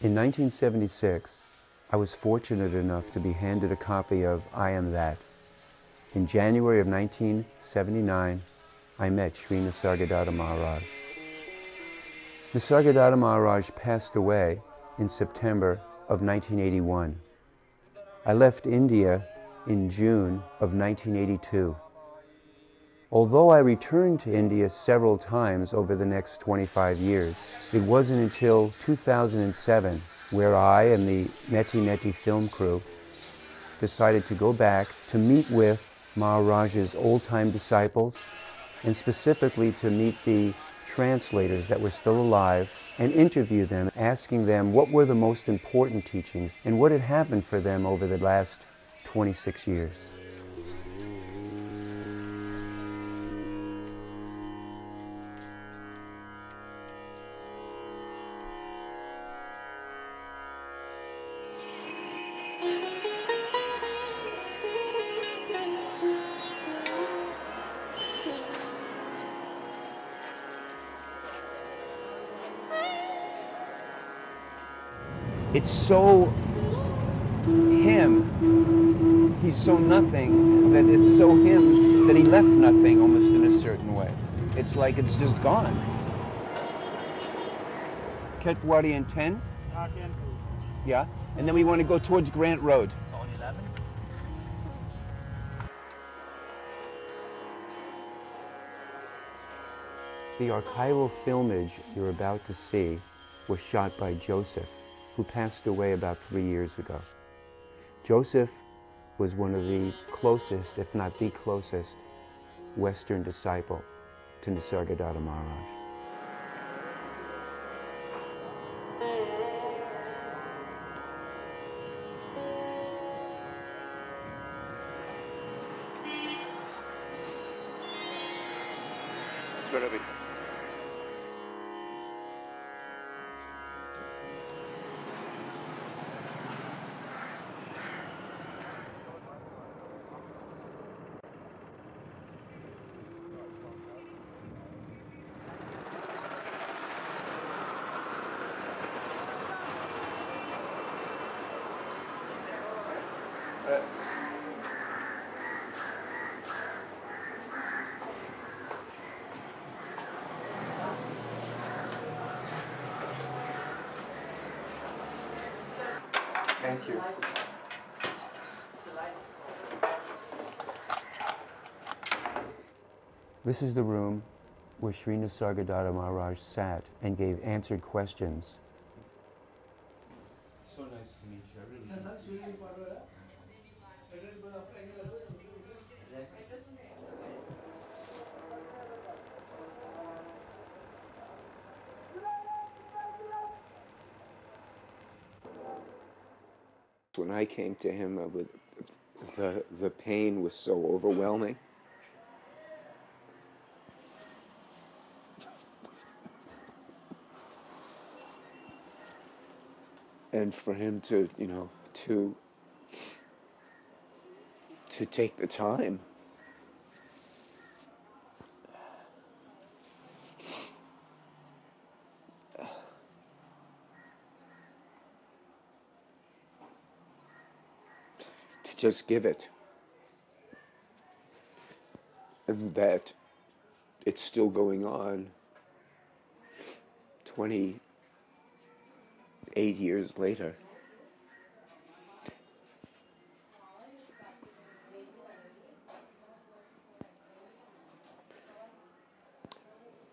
In 1976, I was fortunate enough to be handed a copy of I Am That. In January of 1979, I met Šrí Nisargadatta Maharaj. Nisargadatta Maharaj passed away in September of 1981. I left India in June of 1982. Although I returned to India several times over the next 25 years, it wasn't until 2007 where I and the Neti Neti film crew decided to go back to meet with Maharaj's old-time disciples and specifically to meet the translators that were still alive and interview them, asking them what were the most important teachings and what had happened for them over the last 26 years. It's so him, he's so nothing, that it's so him that he left nothing almost in a certain way. It's like it's just gone. Ketwadi and 10? 10. Yeah, and then we want to go towards Grant Road. So on 11? The archival filmage you're about to see was shot by Joseph, who passed away about 3 years ago. Joseph was one of the closest, if not the closest, Western disciple to Nisargadatta Maharaj. Thank you. This is the room where Šrí Nisargadatta Maharaj sat and gave answered questions. So nice to meet you. I really When I came to him, the pain was so overwhelming. And for him to, you know, to take the time to just give it, and that it's still going on 28 years later.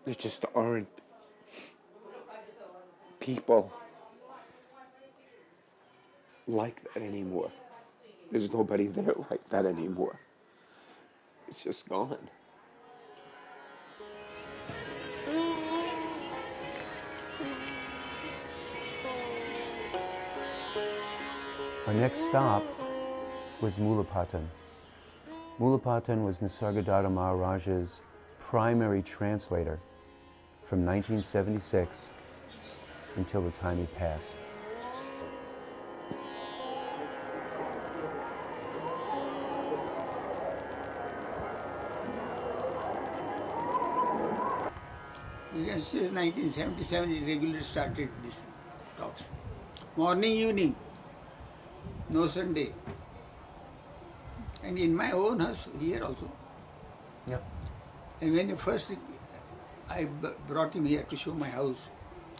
There just aren't people like that anymore. There's nobody there like that anymore. It's just gone. Our next stop was Mulapatan. Mulapatan was Nisargadatta Maharaj's primary translator from 1976 until the time he passed. You can say 1977 he regularly started these talks. morning, evening, no Sunday. And in my own house, here also. Yeah. And when first I brought him here to show my house,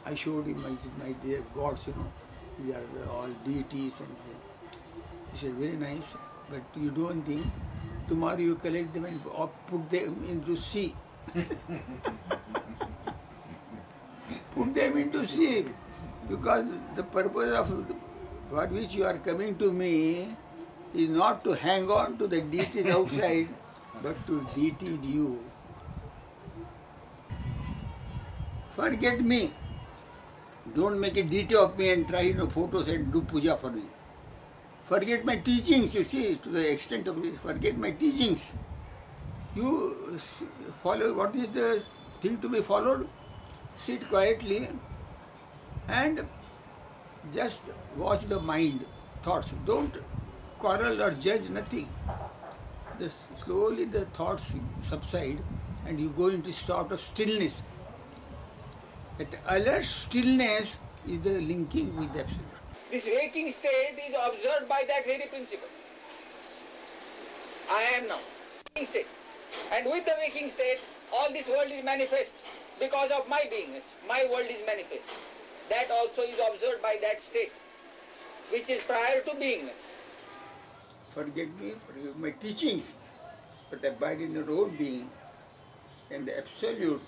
I showed him my dear gods, we are all deities. And he said, very nice, but you do one thing, tomorrow you collect them and put them into sea. Put them into sea, because the purpose of for which you are coming to me is not to hang on to the deities outside, but to deity you. Forget me. Don't make a deity of me and try photos and do puja for me. Forget my teachings, you see, to the extent of this. Forget my teachings. You follow what is the thing to be followed. Sit quietly and just watch the mind, thoughts. Don't quarrel or judge, nothing. Slowly the thoughts subside and you go into sort of stillness. That alert stillness is the linking with the Absolute. This waking state is observed by that very principle. I am now. Waking state. And with the waking state, all this world is manifest because of my beingness. My world is manifest. That also is observed by that state, which is prior to beingness. Forget me, forget my teachings, but abide in your own being, and the Absolute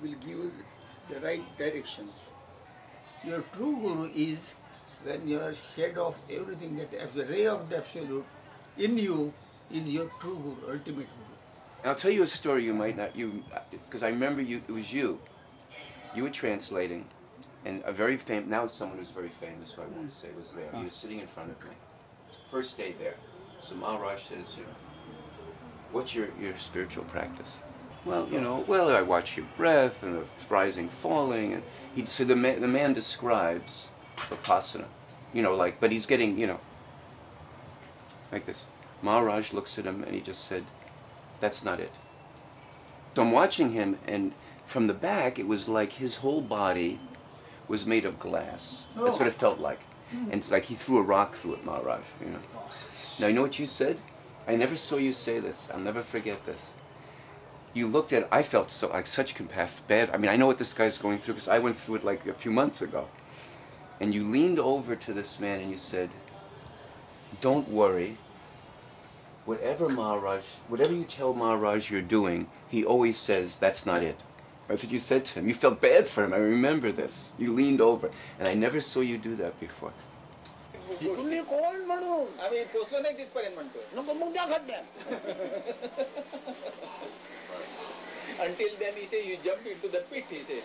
will give you the right directions. Your true Guru is when you are shed of everything, that the ray of the Absolute in you is your true Guru, ultimate Guru. And I'll tell you a story you might not, because I remember it was you. You were translating, and a very famous, now it's someone who's very famous, so I won't say, was there. He was sitting in front of me. First day there. So Maharaj says, what's your spiritual practice? Well, I watch your breath and the rising, falling, and so the man describes Vipassana, but he's getting, like this. Maharaj looks at him and he just said, that's not it. So I'm watching him, and from the back, it was like his whole body was made of glass. That's what it felt like. And it's like he threw a rock through it, Maharaj, Now, you know what you said? I never saw you say this. I'll never forget this. You looked at, I felt such bad. I mean, I know what this guy's going through because I went through it like a few months ago. And you leaned over to this man and you said, don't worry. Whatever you tell Maharaj you're doing, he always says, that's not it. That's what you said to him. You felt bad for him. I remember this. You leaned over. And I never saw you do that before. Until then, he says, you jumped into the pit, he says.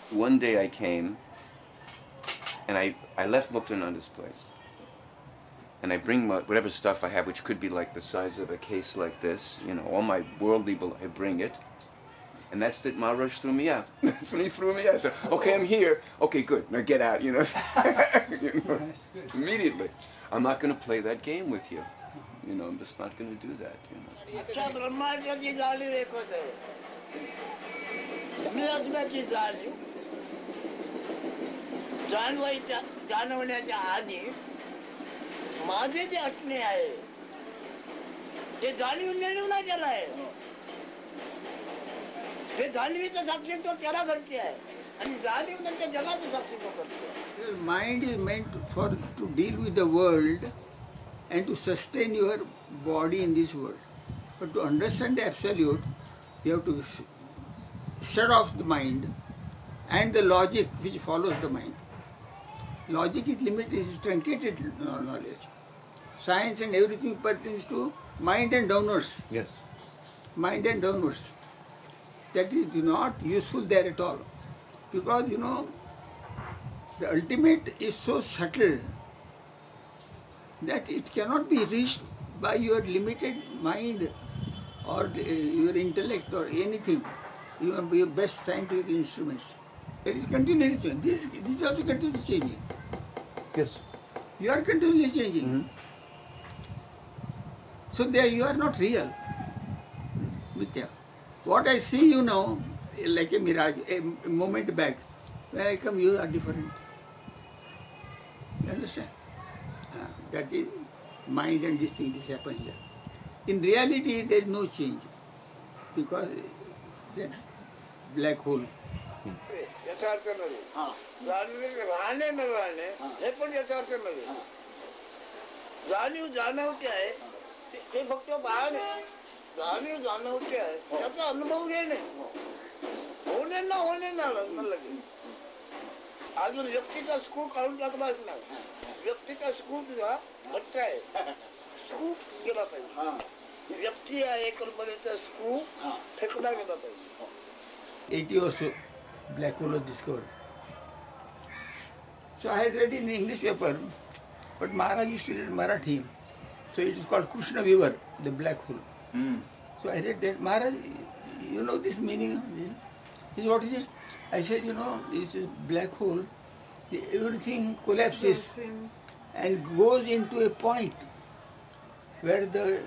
One day I came, and I left Muktananda's place. And I bring whatever stuff I have, which could be like the size of a case like this, all my worldly, I bring it. And that's that Maharaj threw me out. That's when he threw me out. I said, okay, I'm here. Okay, good. Now get out, Immediately. I'm not going to play that game with you. I'm just not going to do that, Your mind is meant to deal with the world and to sustain your body in this world. But to understand the Absolute, you have to shut off the mind and the logic which follows the mind. Logic is limited, is truncated knowledge. Science and everything pertains to mind and downwards. Yes. Mind and downwards. That is not useful there at all. Because, the ultimate is so subtle that it cannot be reached by your limited mind or your intellect or anything, even by your best scientific instruments. That is continually changing. This is also continually changing. Yes. You are continually changing. Mm-hmm. So there you are not real. Mithya. What I see you now, like a mirage, a moment back. When I come, you are different. Understand? That is mind and this thing, this happen here. In reality, there is no change because that black hole. यथार्थ नव्हे जाणीव राहणे न राहणे हे पण यथार्थ नव्हे जाणीव जाणवते आहे ते फक्त पाहणे जाणीव जाणवते आहे त्याचा अनुभव घेणे होणे ना लगे अजून व्यक्तीचा स्क्रू काढून टाकलाच नाही व्यक्तीचा स्क्रू तुझा घट्ट आहे स्क्रू गेला पाहिजे व्यक्ती आहे कल्पनेचा स्क्रू फेकला गेला पाहिजे 80 or so, black hole was discovered. So I had read in English paper, but Maharaj used to read Marathi. So it is called Krishna River, the black hole. So I read that. Maharaj, you know this meaning? He said, what is it? I said, you know, this is black hole. Everything collapses and goes into a point where the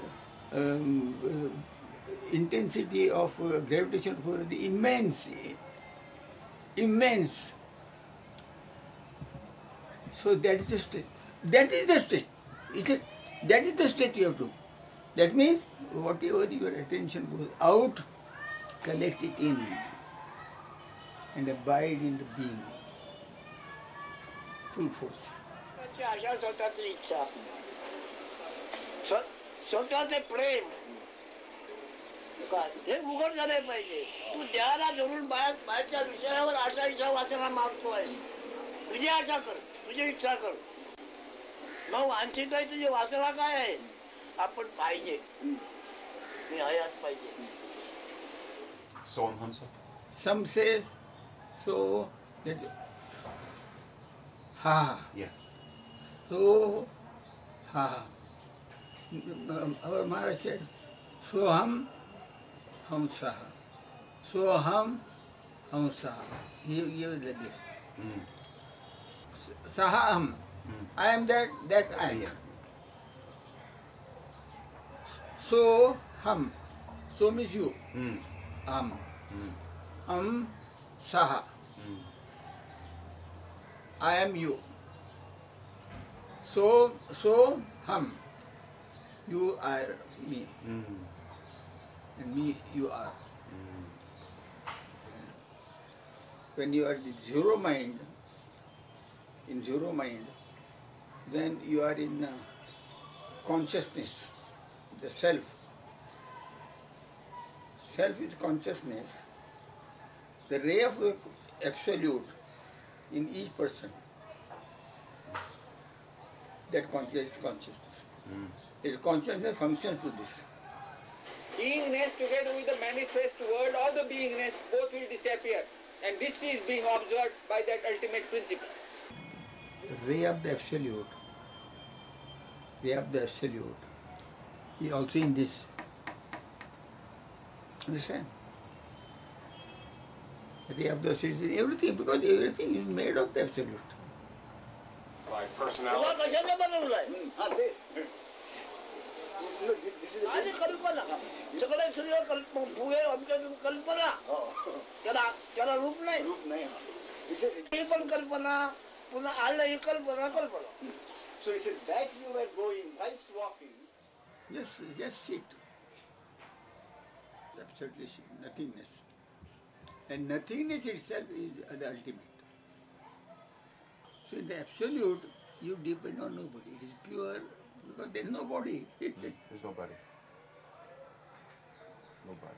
intensity of gravitational force is immense. So that is the state. That is the state. That is the state you have to. That means whatever your attention goes out, collect it in and abide in the being. Full force. अशा स्वतःची इच्छा स्वतःचे प्रेम हे उघड झाले पाहिजे तू देहाला धरून बाहेरच्या विषयावर आशा इच्छा वाचना मागतोय तुझी आशा कर तुझी इच्छा कर मग आणखी काही तुझी वासना काय आहे आपण पाहिजे मी हयात पाहिजे Some say so that Yeah. So our Maharaj said Soham Hamsaha. Soham Hamsaha. He was like this. Saham. I am that I am. So ham. So means you. Saha. I am you. So ham. You are me. And me you are. When you are in zero mind, then you are in consciousness, the self. Self is consciousness, the ray of the absolute in each person. That consciousness is consciousness. Its consciousness functions to this. Beingness together with the manifest world or the beingness, both will disappear. And this is being observed by that ultimate principle. The ray of the absolute is also in this. Understand? The ray of the absolute is in everything, because everything is made of the absolute. Like personality. कशाला बनवलाय आणि कल्पना सगळे सगळं भुगे आमच्या कल्पना त्याला रूप नाही ही पण कल्पना पुन्हा आलं ही कल्पना So he said that you were going whilst walking. Just sit. Absolutely sit. Nothingness. And nothingness itself is the ultimate. So in the absolute, you depend on nobody. It is pure because there is no body. There's nobody. Nobody.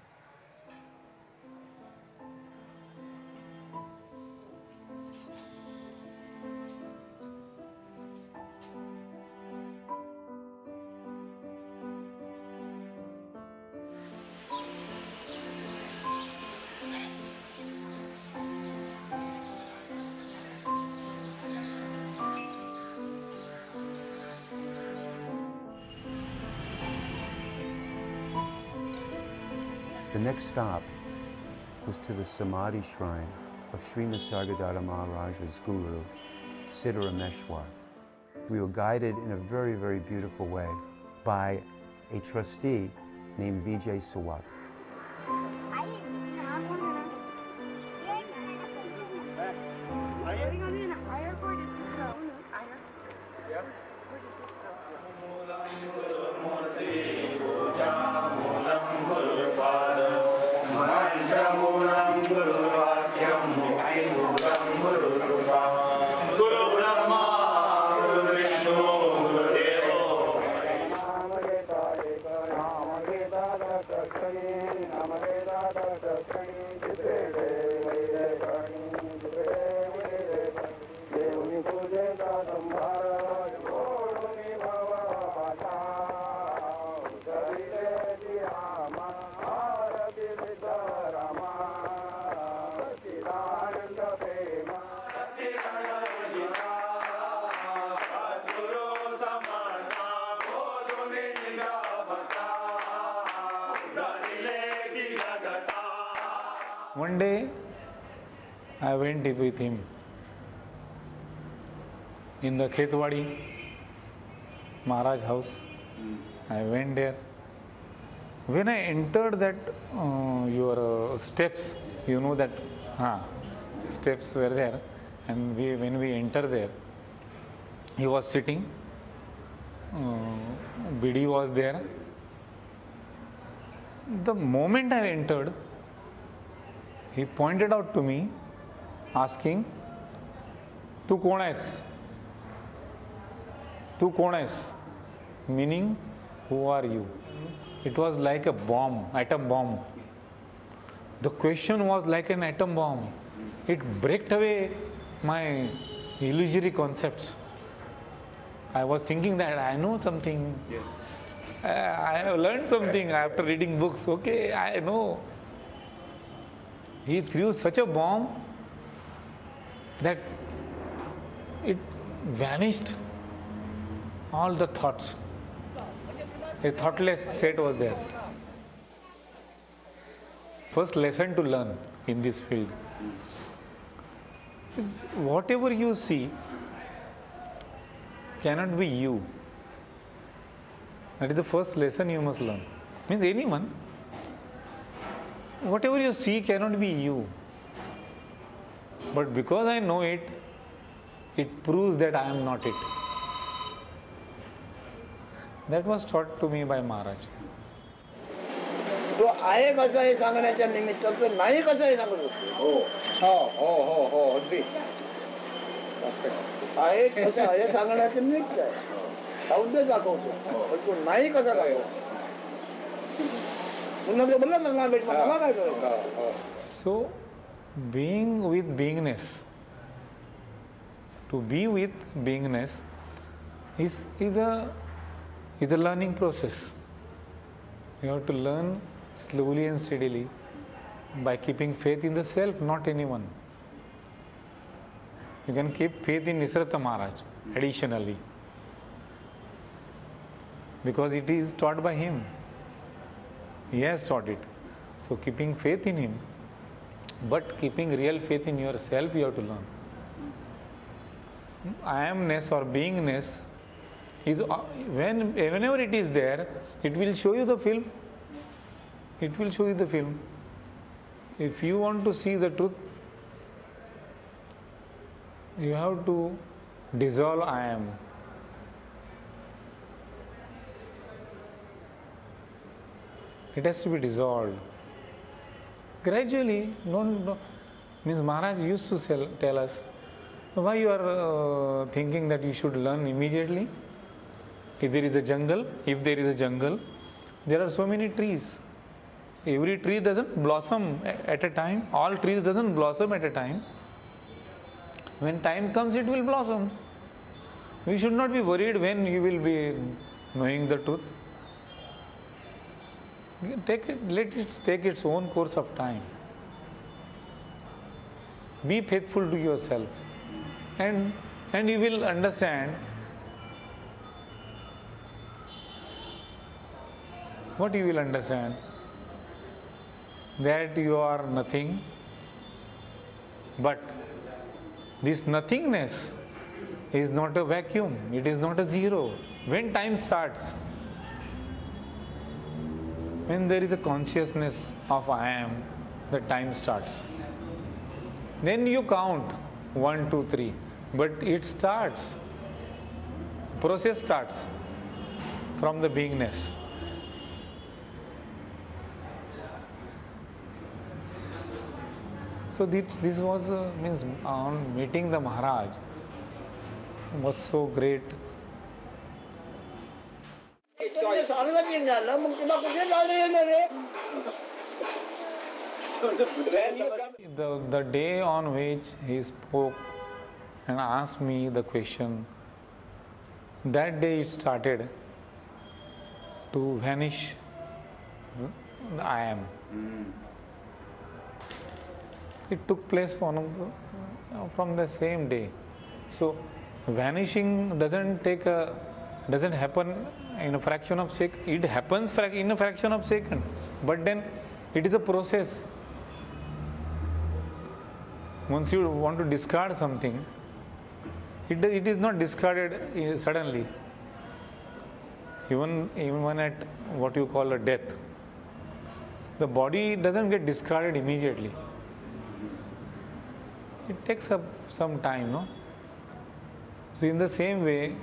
The next stop was to the Samadhi shrine of Šrí Nisargadatta Maharádžovi's guru, Siddharameshwar. We were guided in a very, very beautiful way by a trustee named Vijay Sawat. One day, I went with him in the Khetwadi Maharaj house. I went there. When I entered that your steps, you know that steps were there, and when we entered there, he was sitting. Bidi was there. The moment I entered, he pointed out to me, asking, "Tu kaun aise? Tu kaun aise?" Meaning, who are you? It was like a bomb, atom bomb. The question was like an atom bomb. It broke away my illusory concepts. I was thinking that I know something. Yes. I have learned something after reading books. Okay, I know. He threw such a bomb that it vanished all the thoughts. A thoughtless state was there. First lesson to learn in this field is whatever you see cannot be you. That is the first lesson you must learn. Means anyone, whatever you see cannot be you. But because I know it, it proves that I am not it. That was taught to me by Maharaj. तो आहे कसं आहे सांगण्याच्या निमित्ताचं नाही कसं आहे सांगत होतो. हो अगदी आहे कसं आहे सांगण्याचं निमित्त आहे. औद्य दाखवतो पण तो नाही कसा दाखवतो. पुन्हा ते बोलला ना भेटला मला काय करायचं. So being with beingness, to be with beingness is a learning process. You have to learn slowly and steadily by keeping faith in the self, not anyone. You can keep faith in Nisargadatta Maharaj additionally, because it is taught by him. He has taught it. So keeping faith in him, but keeping real faith in yourself, you have to learn. I amness or beingness is whenever it is there, it will show you the film. It will show you the film. If you want to see the truth, you have to dissolve I am. It has to be dissolved. Gradually, means Maharaj used to tell us, why you are thinking that you should learn immediately? If there is a jungle, there are so many trees. Every tree doesn't blossom at a time. All trees doesn't blossom at a time. When time comes, it will blossom. We should not be worried when you will be knowing the truth. Let it take its own course of time. Be faithful to yourself, and you will understand what you will understand, that you are nothing, but this nothingness is not a vacuum, it is not a zero. When time starts, when there is a consciousness of I am, the time starts. Then you count 1, 2, 3, but it starts. Process starts from the beingness. So this was means on meeting the Maharaj was so great. सार्वजनिक झालं मग तुला कुठे जायला येणार रे. The day on which he spoke and asked me the question, that day it started to vanish the I am. It took place from the same day. So vanishing doesn't happen in a fraction of second. It happens in a fraction of second, but then it is a process. Once you want to discard something, it is not discarded suddenly. Even at what you call a death, the body doesn't get discarded immediately. It takes up some time, no? So in the same way,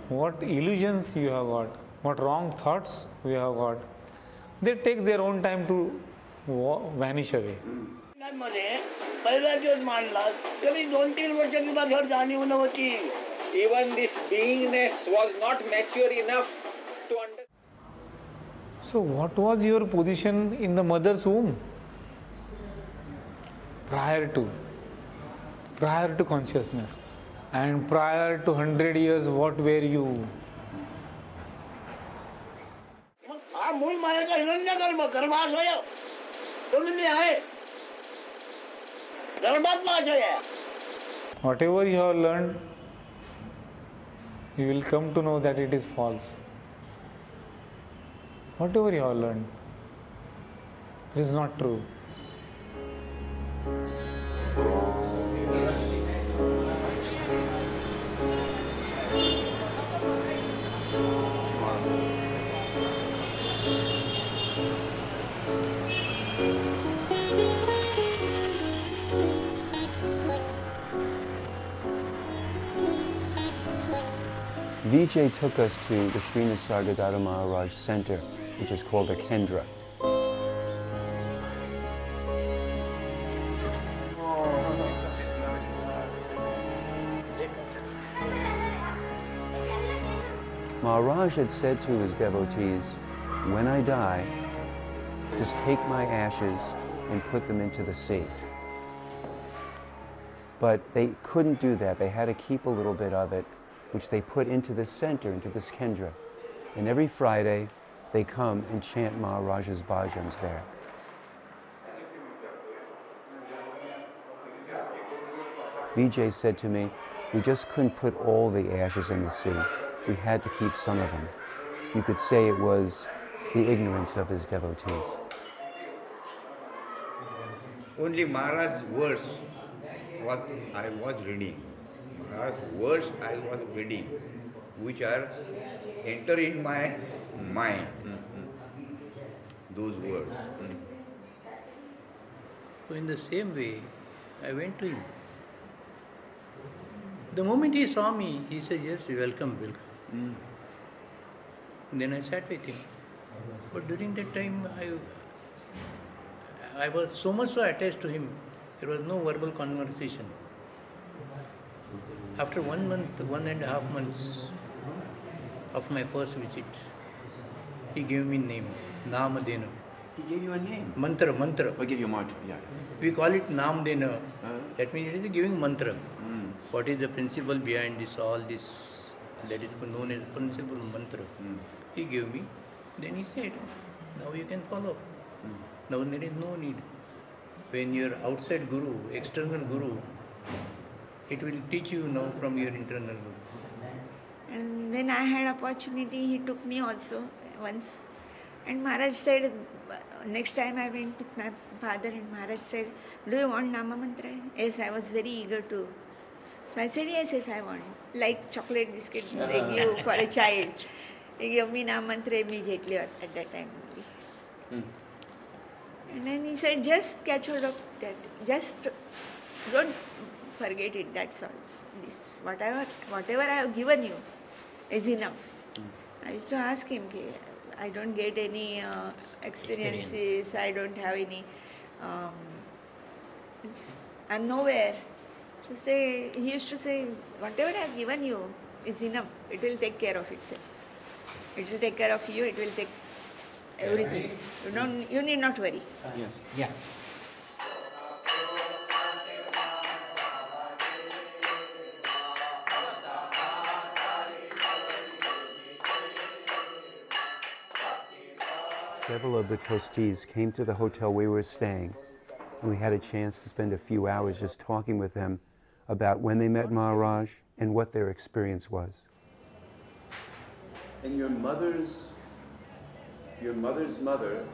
what illusions you have got, what wrong thoughts we have got, they take their own time to vanish away. Even this beingness was not mature enough to understand. So what was your position in the mother's womb? Prior to consciousness. And prior to 100 years, what were you? Whatever you have learned, you will come to know that it is false. Whatever you have learned, it is not true. Vijay took us to the Šrí Nisargadatta Maharaj center, which is called a Kendra. Maharaj had said to his devotees, when I die, just take my ashes and put them into the sea. But they couldn't do that. They had to keep a little bit of it, which they put into this center, into this Kendra. And every Friday, they come and chant Maharaj's bhajans there. Vijay said to me, we just couldn't put all the ashes in the sea. We had to keep some of them. You could say it was the ignorance of his devotees. Only Maharaj's words what I was reading. Maharaj's words I was reading, which are enter in my mind. Those words. So in the same way, I went to him. The moment he saw me, he said, yes, welcome, welcome. Then I sat with him. But during that time, I was so much so attached to him, there was no verbal conversation. After 1 month, 1.5 months of my first visit, he gave me name, Namadena. He gave you a name? Mantra. I give you a mantra, yeah. We call it Namadena. That means it is giving mantra. What is the principle behind this, all this, that is known as principle mantra. He gave me, then he said, now you can follow. Now there is no need. When your outside guru, external guru, it will teach you now from your internal guru. And when I had opportunity, he took me also once. And Maharaj said, next time I went with my father and Maharaj said, do you want Nama Mantra? Yes, I was very eager to. So I said, yes, I want. Like chocolate biscuit they give for a child. They gave me Nama Mantra immediately at that time only. And then he said, just catch hold of that. Just don't forget it, that's all. This, whatever I have given you is enough. I used to ask him, I don't get any experiences, I don't have any, I'm nowhere. He used to say, whatever I have given you is enough, it will take care of itself. It will take care of you, it will take everything. You need not worry. Yes. Yeah. several of the trustees came to the hotel we were staying, and we had a chance to spend a few hours just talking with them about when they met Maharaj and what their experience was. And your mother's mother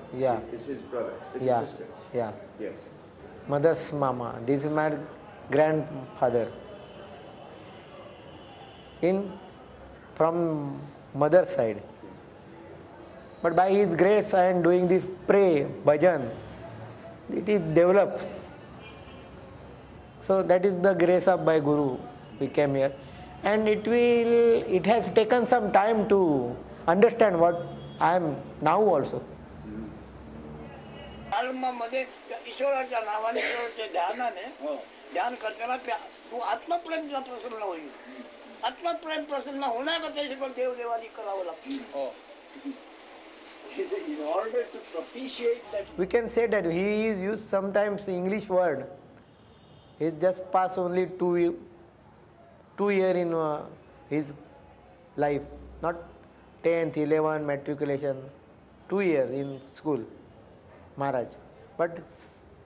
is his brother, is his sister? Yeah. Yes. Mother's mama. This is my grandfather. From mother's side. But by his grace and doing this pray, bhajan, it develops. So that is the grace of my Guru. We came here. And it has taken some time to understand what I am now also. मध्ये ईश्वराच्या नावाने ध्यानाने ध्यान करताना तू आत्मप्रेमला प्रसन्न होईल. आत्मप्रेम प्रसन्न होण्याकरता पण देवदेवानी करावं लागतं. In order to propitiate that, we can say that he is used sometimes English word. He just passed only 2 years in his life, not 10th, 11th, matriculation, 2 years in school, Maharaj. But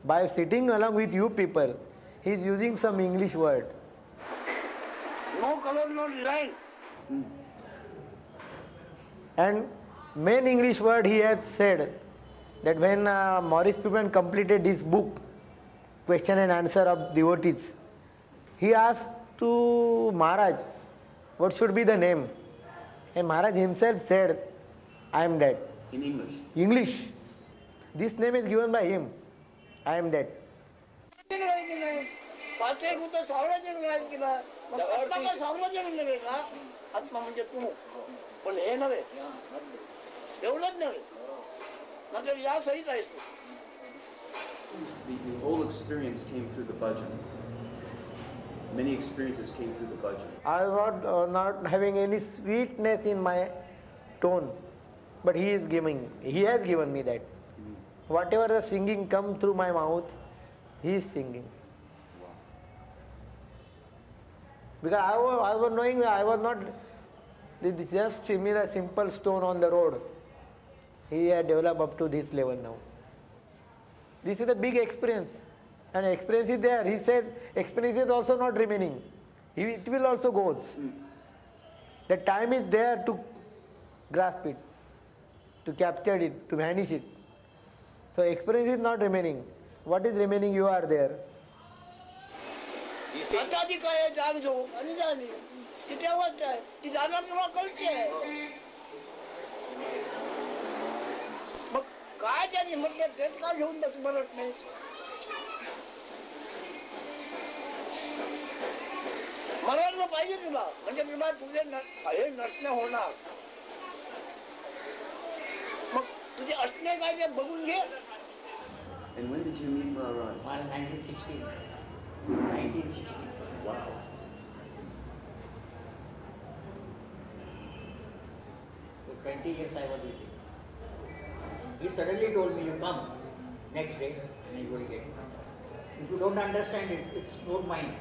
by sitting along with you people, he is using some English word. No color, no design. And main English word he has said that when Maurice Pippin completed this book, Question and Answer of Devotees, he asked to Maharaj what should be the name. And Maharaj himself said, I am dead. In English? English. This name is given by him. I am dead. आत्मा म्हणजे तू पण हे नव्हे एवढंच नव्हे म्हणजे या सहित आहेस तू. The whole experience came through the bhajan. Many experiences came through the bhajan. I was not having any sweetness in my tone, but he has given me that. Whatever the singing come through my mouth, he is singing. Because I was knowing that I was not just similar simple stone on the road. He had developed up to this level now. This is a big experience. And experience is there. He says experience is also not remaining. It will also go. The time is there to grasp it, to capture it, to vanish it. So experience is not remaining. What is remaining? You are there. स्वतःची काय जाग जो आणि जाणी ती तेव्हाच आहे. ती जाणार तेव्हा कळते आहे. मग काय त्याने म्हटलं तेच का घेऊन बस म्हणत नाही. मरायला पाहिजे तुला म्हणजे तुला तुझे हे नटणे होणार. मग तुझे असणे काय ते बघून घे. And when did you meet Maharaj? 1960. 1960. Wow. For 20 years I was with him. He suddenly told me, you come next day and you will get it. If you don't understand it, it's not mine.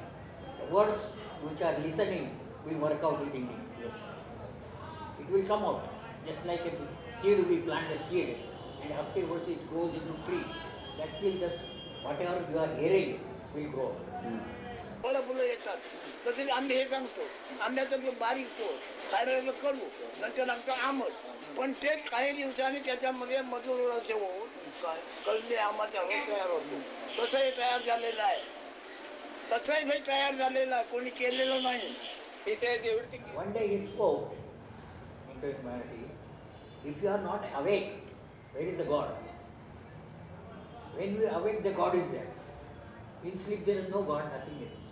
The words which are listening will work out within yourself. It will come out. Just like a seed, we plant a seed and afterwards it grows into tree. That will just, whatever you are hearing will grow. फळं येतात तसे आंबे हे सांगतो आंब्याचं बारीक तो खायला कडू नंतर लागतं आंबट पण तेच काही दिवसांनी त्याच्यामध्ये मधुर रस होऊन कळले आंबाचा रस तयार होतो. तसंही तयार झालेलं आहे. तसंही तयार झालेलं आहे. कोणी केलेलं नाही. One day he spoke into humanity, if you are not awake, where is the God? When you awake, the God is there. In sleep there is no God, nothing else.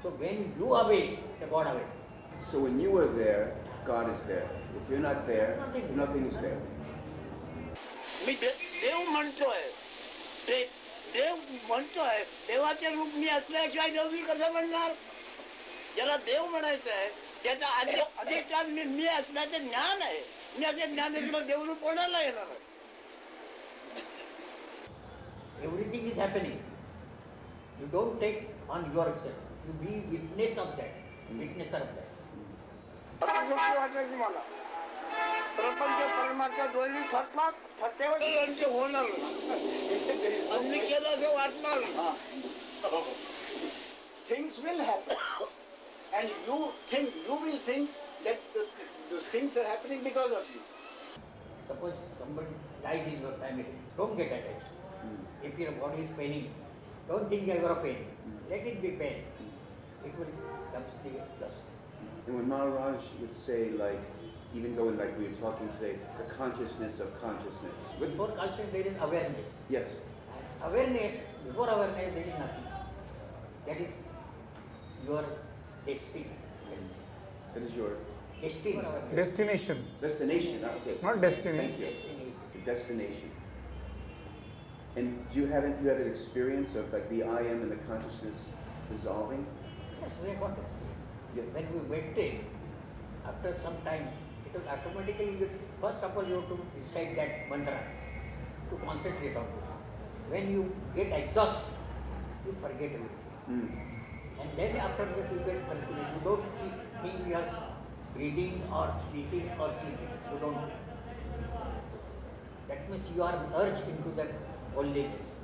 So when you awake, the God awakes. So when you are there, God is there. If you're not there, nothing is there. मी देव म्हणतोय. देव म्हणतोय. देवाचे रूप मी असल्याशिवाय देव मी कसं म्हणणार. ज्याला देव म्हणायचं आहे त्याचा अधिष्ठान मी असल्याचे ज्ञान आहे. मी असे ज्ञान तुला देवरूप कोणाला येणार आहे. Everything is happening. You don't take on yourself. You be witness of that. Witnesser of that. असं सोपं वाटायचं मला. प्रपंच परमार्थ दोन्ही ठरतात, ठरतेवर त्यांचे होणार आणि केलं असं वाटणार. Things will happen. And you will think that those things are happening because of you. Suppose somebody dies in your family, don't get attached. If your body is paining, don't think you are paining. Let it be pain. It will come to the exhaust. And when Maharaj would say, like, even going like we were talking today, the consciousness of consciousness. Before consciousness, there is awareness. Yes. And awareness, before awareness, there is nothing. That is your destiny. That is your destiny. Destination. Destination. Okay. Not destiny. Thank you. Destiny is the destination. And do you have an experience of like the I am and the consciousness dissolving? Yes, we have got experience. Yes. When we meditate, after some time, it will automatically, first of all, you have to recite that mantras to concentrate on this. When you get exhausted, you forget everything. And then after this, you get confused. You don't think you are breathing or sleeping. You don't. That means you are urged into that holiness.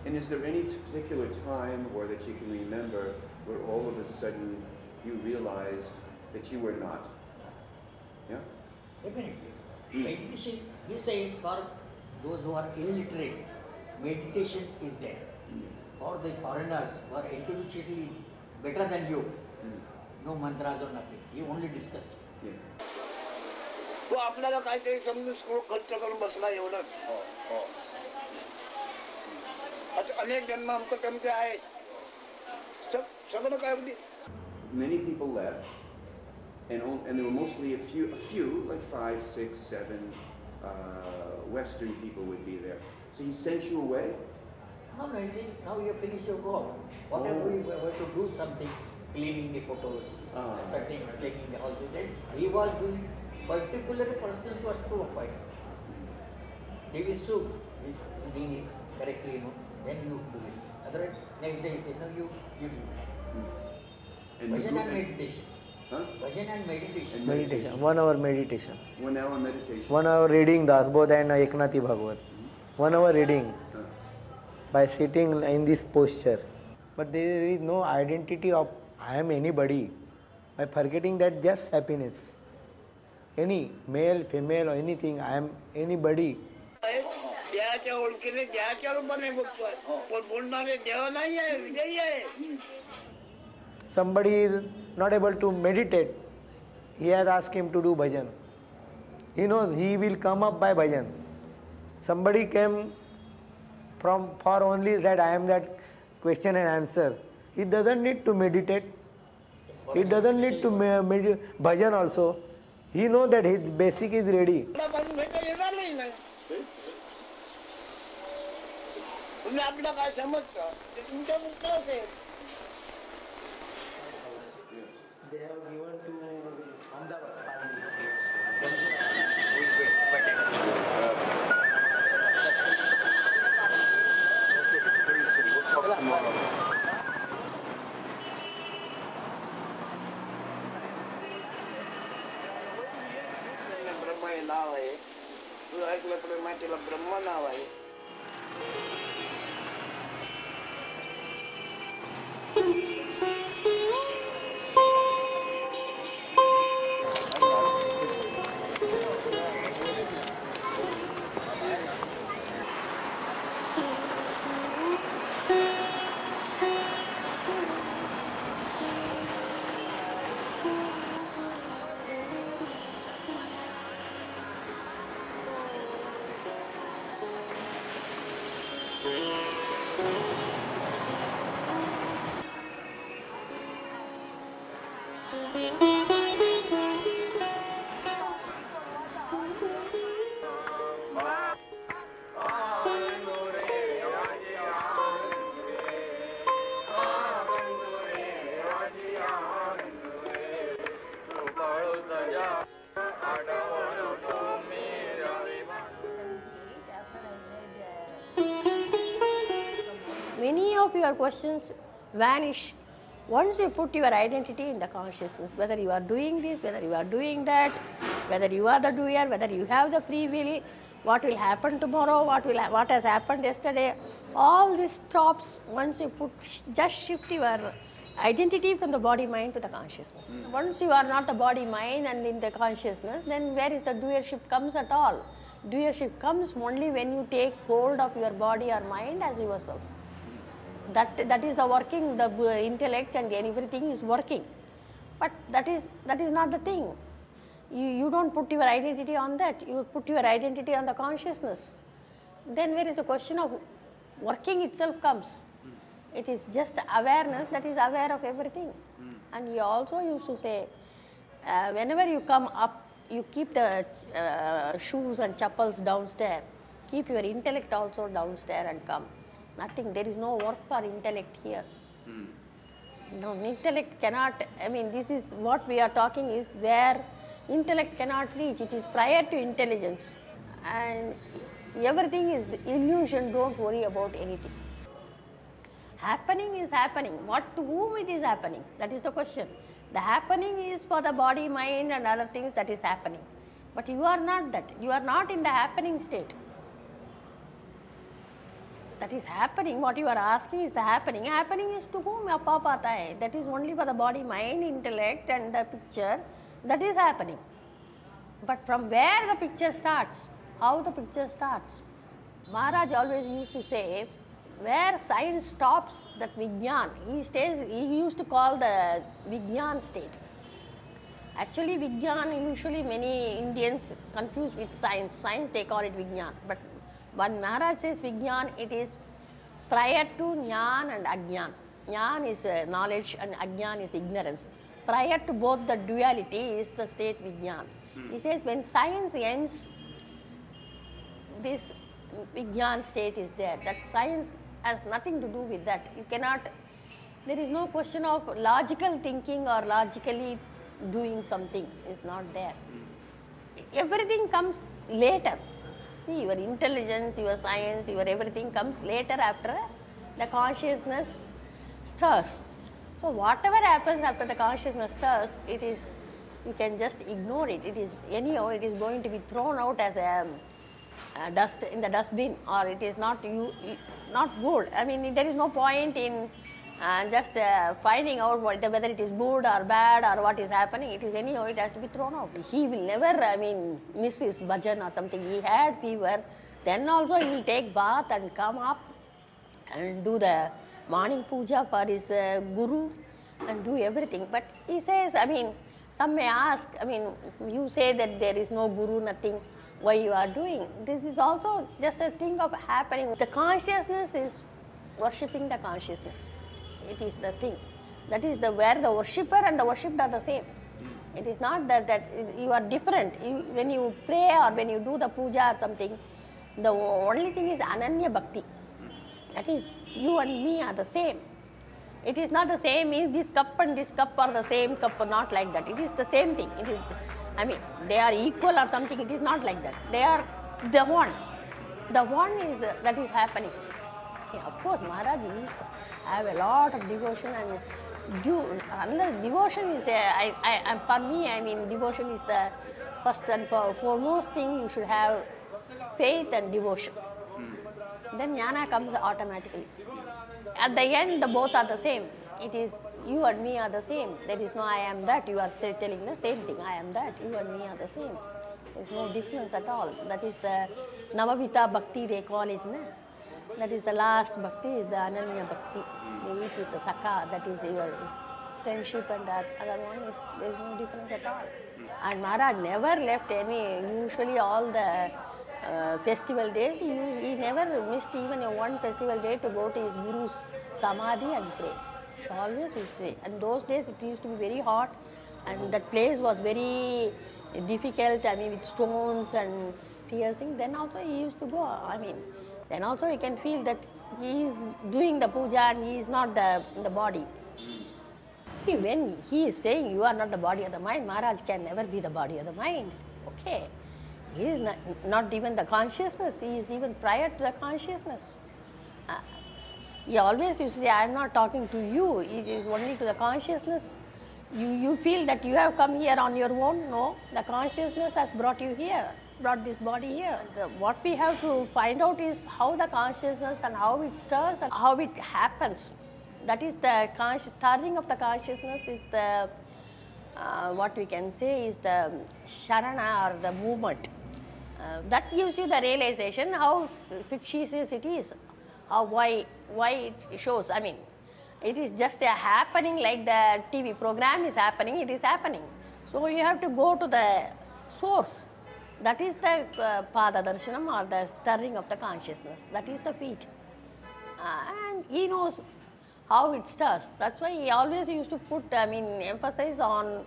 And is there any particular time or that you can remember where all of a sudden you realized that you were not? Yeah? Definitely. Meditation, he says, for those who are illiterate, meditation is there. For the foreigners who are intellectually better than you, no mantras or nothing. He only discussed. Yes. तो आपल्याला काहीतरी समजून खर्च करून बसला एवढं. आता अनेक जन्म आमचं कमते आहेत. सगळं काय होती. Many people left, and there were mostly a few, like 5, 6, 7 Western people would be there. So he sent you away? No, he says, now you finish your work. Whatever we were to do something, cleaning the photos, setting, taking the all this, he was doing particular persons was to appoint. They will sue, he's doing it correctly, then you do it. Otherwise, next day he said, no, you do it. Bhajan and meditation. Huh? Bhajan and meditation. Meditation. 1 hour meditation. 1 hour meditation. 1 hour reading Dasbodh and Eknathi Bhagavat. 1 hour reading by sitting in this posture. But there is no identity of I am anybody. By forgetting that just happiness. Any male, female or anything, I am anybody. देहाच्या ओळखीने देहाच्या रूपाने बघतोय. पण बोलणारे देह नाही आहे, विजयी आहे. Somebody is not able to meditate. He has asked him to do bhajan. He knows he will come up by bhajan. Somebody came for only that I am that question and answer. He doesn't need to meditate. He doesn't need to meditate bhajan also. He knows that his basic is ready. तुम्ही आपलं काय समजता ते तुमच्या मुक्त असेल. They have given to Ahmedabad. Brahma हे नाव आहे. तुला ऐकल्याप्रमाणे माहितीला ब्रह्मा नाव आहे. Many of your questions vanish Once you put your identity in the consciousness, whether you are doing this, whether you are doing that, whether you are the doer, whether you have the free will, what will happen tomorrow, what has happened yesterday, all this stops once you just shift your identity from the body-mind to the consciousness. Once you are not the body-mind and in the consciousness, then where is the doership comes at all? Doership comes only when you take hold of your body or mind as yourself. That is the working, the intellect and everything is working. But that is not the thing. You don't put your identity on that. You put your identity on the consciousness. Then where is the question of working itself comes? It is just awareness that is aware of everything. And he also used to say, whenever you come up, you keep the shoes and chappals downstairs. Keep your intellect also downstairs and come. Nothing, there is no work for intellect here. No, intellect cannot, this is what we are talking is where intellect cannot reach. It is prior to intelligence. And everything is illusion, don't worry about anything. Happening is happening. What to whom it is happening? That is the question. The happening is for the body, mind and other things that is happening. But you are not that. You are not in the happening state. That is happening. What you are asking is the happening. Happening is to whom appa pata hai. That is only for the body, mind, intellect and the picture. That is happening. But from where the picture starts? How the picture starts? Maharaj always used to say, where science stops, that Vijnan, he used to call the Vijnan state. Actually Vijnan, usually many Indians confuse with science. Science they call it Vijnan. But when Maharaj says Vijnan, it is prior to Jnana and Ajnan. Jnana is knowledge and Ajnan is ignorance. Prior to both the duality is the state Vijnan. He says when science ends, this Vijnan state is there. That science has nothing to do with that. You cannot, there is no question of logical thinking or logically doing something is not there. Everything comes later. See, your intelligence, your science, your everything comes later after the consciousness stirs. So whatever happens after the consciousness stirs, it is, you can just ignore it. It is anyhow, it is going to be thrown out as a dust in the dustbin, or it is not not good. There is no point in just finding out whether it is good or bad or what is happening. It is anyhow, it has to be thrown out. He will never, miss his bhajan or something. He had fever, then also he will take bath and come up and do the morning puja for his guru and do everything. But he says, some may ask, you say that there is no guru, nothing, why you are doing? This is also just a thing of happening. The consciousness is worshipping the consciousness. It is the thing. That is where the worshipper and the worshipped are the same. It is not that you are different. When you pray or when you do the puja or something, the only thing is ananya bhakti. That is, you and me are the same. It is not the same, is this cup and this cup are the same cup, or not like that. It is the same thing. It is, they are equal or something. It is not like that. They are the one. The one is that is happening. Of course, Maharaj used to have a lot of devotion and unless devotion is, for me, devotion is the first and foremost thing. You should have faith and devotion. Then jnana comes automatically. At the end, both are the same. It is, you and me are the same. There is no I am that. You are telling the same thing. I am that. You and me are the same. There is no difference at all. That is the Navavita Bhakti, they call it. Na? That is the last Bhakti, is the Ananya Bhakti. The eighth is the Sakha, that is your friendship, and that other one is, there is no difference at all. And Maharaj never left usually all the festival days, he never missed even one festival day to go to his guru's samadhi and pray. He always used to say. And those days it used to be very hot, and that place was very difficult, with stones and piercing. Then also he used to go, then also you can feel that he is doing the puja and he is not the body. See, when he is saying you are not the body of the mind, Maharaj can never be the body of the mind. Okay. He is not even the consciousness, he is even prior to the consciousness. He always used to say, I am not talking to you, it is only to the consciousness. You feel that you have come here on your own? No, the consciousness has brought you here, brought this body here. What we have to find out is how the consciousness and how it stirs and how it happens. That is the stirring of the consciousness is the, what we can say is the sharana or the movement. That gives you the realization how fictitious it is, why it shows. I mean, it is just a happening like the TV program is happening, it is happening. So you have to go to the source. That is the pada darshanam or the stirring of the consciousness. That is the feet. And he knows how it stirs. That's why he always used to put, emphasize on,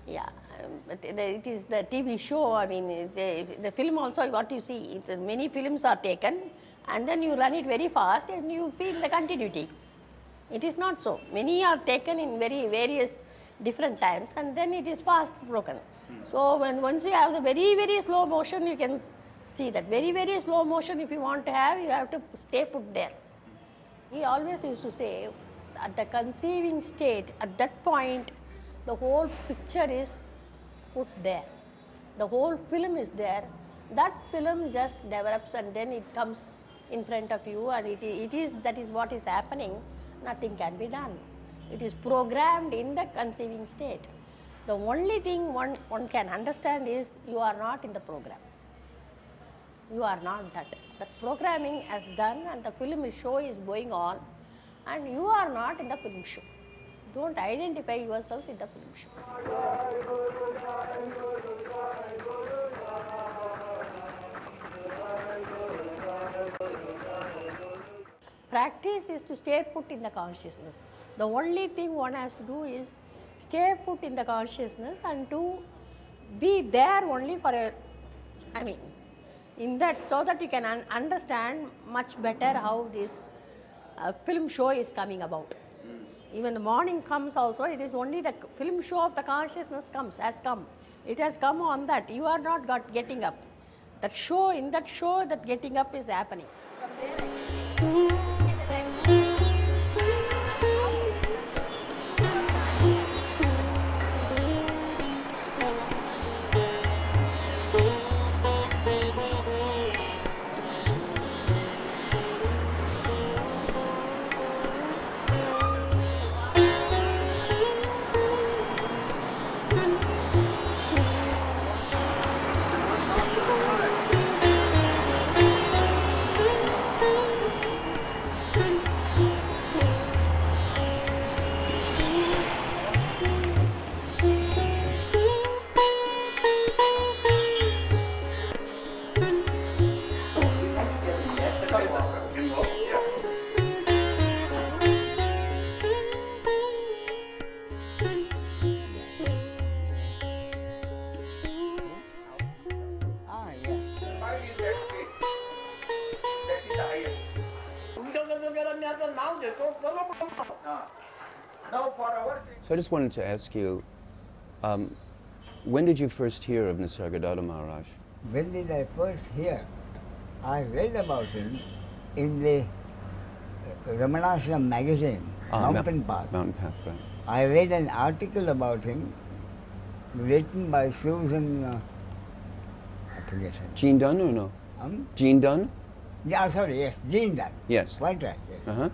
it is the TV show, the film also what you see, many films are taken and then you run it very fast and you feel the continuity. It is not so. Many are taken in very various different times and then it is fast broken. So once you have the very, very slow motion, you can see that. Very, very slow motion if you want to have, you have to stay put there. He always used to say, at the conceiving state, at that point, the whole picture is put there. The whole film is there. That film just develops and then it comes in front of you and that is what is happening. Nothing can be done. It is programmed in the conceiving state. The only thing one can understand is you are not in the program. You are not that. That programming has done and the film show is going on and you are not in the film show. Don't identify yourself in the film show. Practice is to stay put in the consciousness. The only thing one has to do is stay put in the consciousness and to be there only for in that, so that you can understand much better how this film show is coming about. Even the morning comes also, it is only the film show of the consciousness has come. It has come on that. You are not getting up. That show, in that show, that getting up is happening. So I just wanted to ask you, when did you first hear of Nisargadatta Maharaj? When did I first hear? I read about him in the Ramanashram magazine, Mountain Path. Mountain Path, right. I read an article about him written by Susan, I forget her name. Jean Dunn or no? Jean Dunn? Yeah, sorry, yes, Jean Dunn. Yes. Quite right, yes. Uh-huh.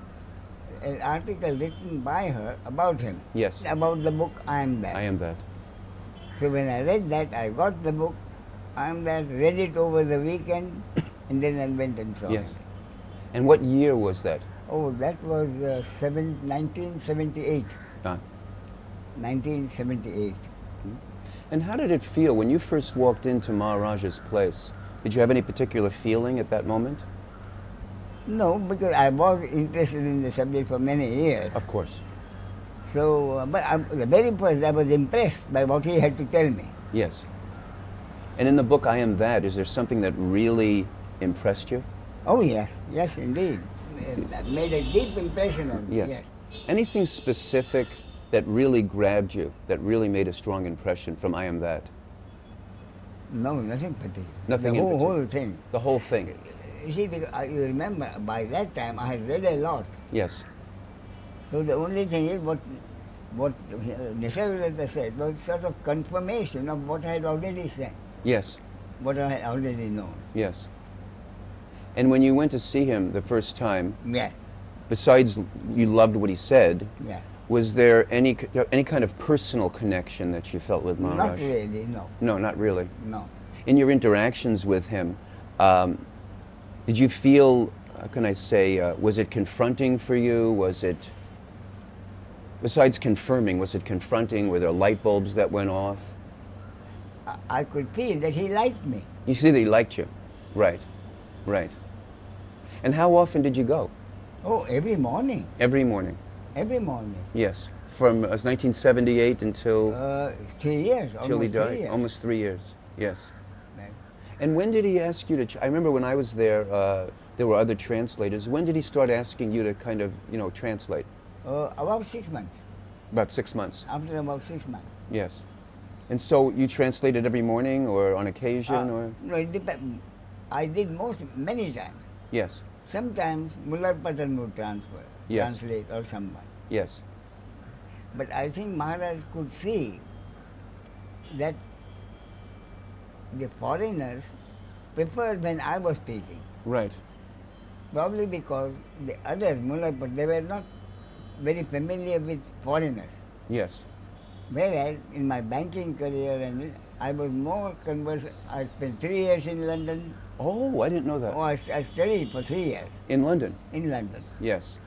An article written by her about him. Yes. About the book I Am That. I Am That. So when I read that, I got the book I Am That, read it over the weekend, and then I went and saw Yes. it. And what year was that? Oh, that was 1978. 1978. And how did it feel when you first walked into Maharaj's place? Did you have any particular feeling at that moment? No, because I was interested in the subject for many years. Of course. So, but the very first I was impressed by what he had to tell me. Yes. And in the book I Am That, is there something that really impressed you? Oh yes, yes indeed. That made a deep impression on me. Yes. Anything specific that really grabbed you, that really made a strong impression from I Am That? No, nothing particular. Nothing the in particular? whole thing. The whole thing? you see, you remember, by that time I had read a lot. Yes. So the only thing is what Nisargadatta said was sort of confirmation of what I had already said. Yes. What I had already known. Yes. And when you went to see him the first time, yeah, besides you loved what he said, yeah, was there any kind of personal connection that you felt with Maharaj? Not really, no. No, not really. No. In your interactions with him, did you feel, how can I say, was it confronting for you? Was it, besides confirming, was it confronting? Were there light bulbs that went off? I could feel that he liked me. You see that he liked you? Right, right. And how often did you go? Oh, every morning. Every morning? Every morning. Yes. From 1978 until... 3 years, till he died? 3 years. Almost 3 years, yes. Right. And when did he ask you to... I remember when I was there, there were other translators. When did he start asking you to kind of, you know, translate? About 6 months. About 6 months? After about 6 months. Yes. And so you translated every morning or on occasion? Or? No, it depends. I did many times. Yes. Sometimes Mullah Patan would Yes. translate or someone. Yes. But I think Maharaj could see that the foreigners preferred when I was speaking. Right. Probably because the others, Mullah Patan, they were not very familiar with foreigners. Yes. Whereas in my banking career, and I was more conversant. I spent 3 years in London. Oh, I didn't know that. Oh, I studied for 3 years. In London? In London. Yes.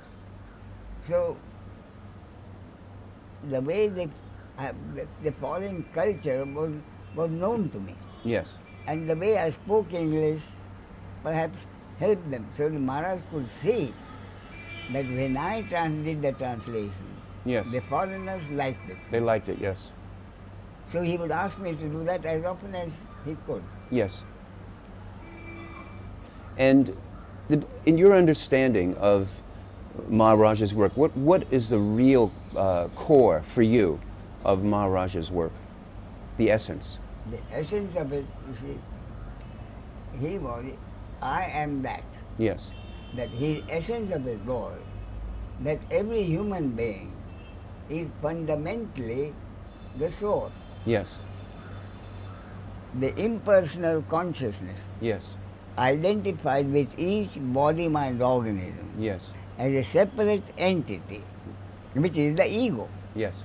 So, the way the foreign culture was known to me. Yes. And the way I spoke English perhaps helped them. So the Maharaj could see that when I did the translation, yes, the foreigners liked it. They liked it, yes. So he would ask me to do that as often as he could. Yes. And in your understanding of Maharaj's work, what is the real core for you of Maharaj's work? The essence? The essence of it, you see, he was, I am that. Yes. That the essence of it was that every human being is fundamentally the soul. Yes. The impersonal consciousness. Yes. Identified with each body-mind organism. Yes. As a separate entity, which is the ego. Yes.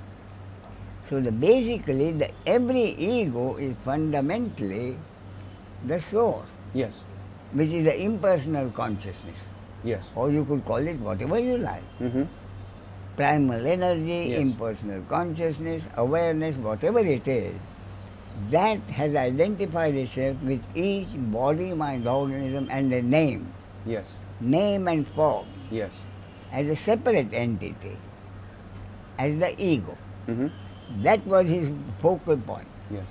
So basically, every ego is fundamentally the soul. Yes. Which is the impersonal consciousness. Yes. Or you could call it whatever you like. Mm-hmm. Primal energy, yes, impersonal consciousness, awareness, whatever it is, that has identified itself with each body, mind, organism and a name. Yes. Name and form. Yes. As a separate entity, as the ego. Mm-hmm. That was his focal point. Yes.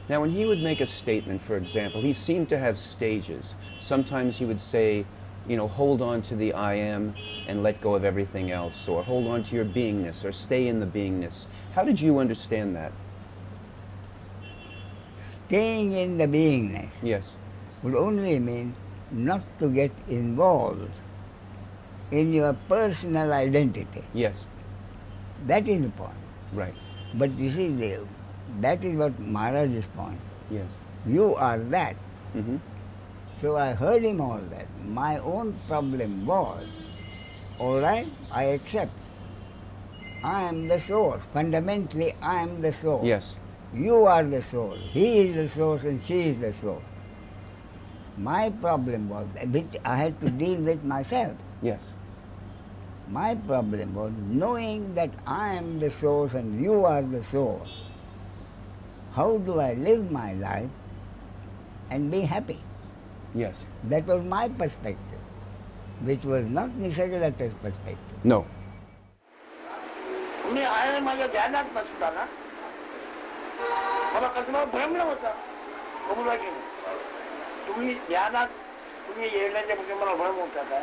Now, when he would make a statement, for example, he seemed to have stages. Sometimes he would say, you know, hold on to the I am and let go of everything else, or hold on to your beingness, or stay in the beingness. How did you understand that? Staying in the beingness, yes, would only mean not to get involved in your personal identity. Yes. That is the point. Right. But you see, that is what Maharaj's point. Yes. You are that. Mm-hmm. So I heard him all that. My own problem was, all right, I accept. I am the source. Fundamentally, I am the source. Yes. You are the source. He is the source and she is the source. My problem was, which I had to deal with myself. Yes. My problem was knowing that I am the source and you are the source. How do I live my life and be happy? Yes. That was my perspective, which was not Nisargadatta's perspective. No. मी आहे माझ्या ध्यानात नसताना मला कसला भ्रम होता कबूल आहे की नाही तुम्ही ध्यानात तुम्ही येण्याच्या पासून मला भ्रम होता का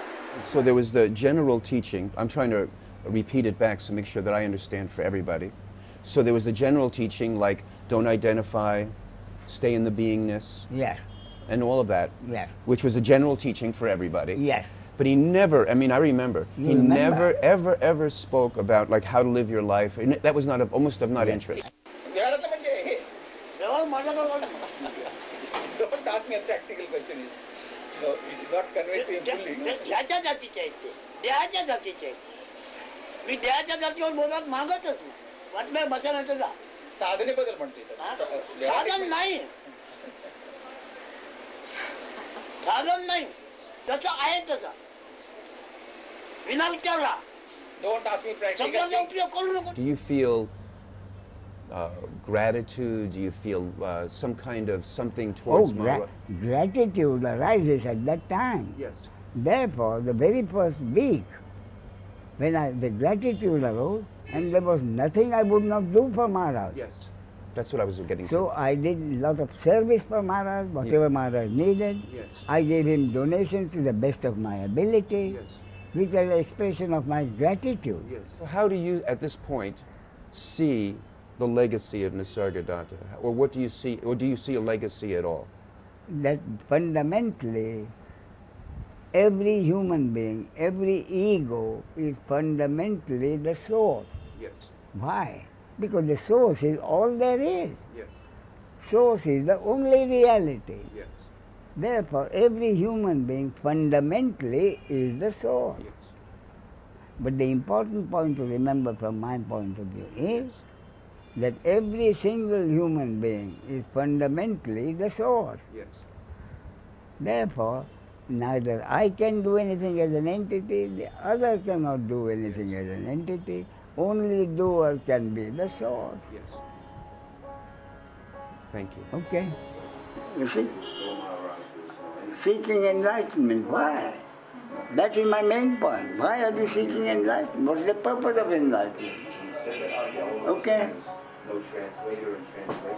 So there was the general teaching. I'm trying to repeat it back so make sure that I understand for everybody. So there was the general teaching like don't identify, stay in the beingness. Yes. and all of that, Yes. which was a general teaching for everybody. Yes. But he never, I mean, I remember, he remember? never, ever spoke about like how to live your life. And that was not almost of not interest. Don't ask me a practical question. No, it is not conveyed to him fully. द्याच्या जातीचे आहेत ते, द्याच्या जातीचे आहेत. मी द्याच्या जातीवर बोलत मागतच नाही. वाटलं बसायला जा. साधनेबद्दल म्हणते. साधन नाही. साधन नाही. तसं आहे तसं. विना विचारला. Don't ask me practical शब्दाचा उपयोग करू नको. Do you feel gratitude? Do you feel some kind of something towards Maharaj? Gratitude arises at that time. Yes. Therefore, the very first week, when the gratitude arose, and there was nothing I would not do for Maharaj. Yes. That's what I was getting to. So I did a lot of service for Maharaj, whatever Maharaj needed. Yes. I gave him donations to the best of my ability, which is an expression of my gratitude. Yes. So how do you, at this point, see the legacy of Nisargadatta? Or what do you see, or do you see a legacy at all? That fundamentally, every human being, every ego is fundamentally the source. Yes. Why? Because the source is all there is. Yes. Source is the only reality. Yes. Therefore, every human being fundamentally is the source. Yes. But the important point to remember from my point of view is that every single human being is fundamentally the source. Yes. Therefore, neither I can do anything as an entity, the other cannot do anything as an entity. Only doer can be the source. Yes. Thank you. Okay. You see? Seeking enlightenment. Why? That is my main point. Why are you seeking enlightenment? What's the purpose of enlightenment? Okay. No translator and translation.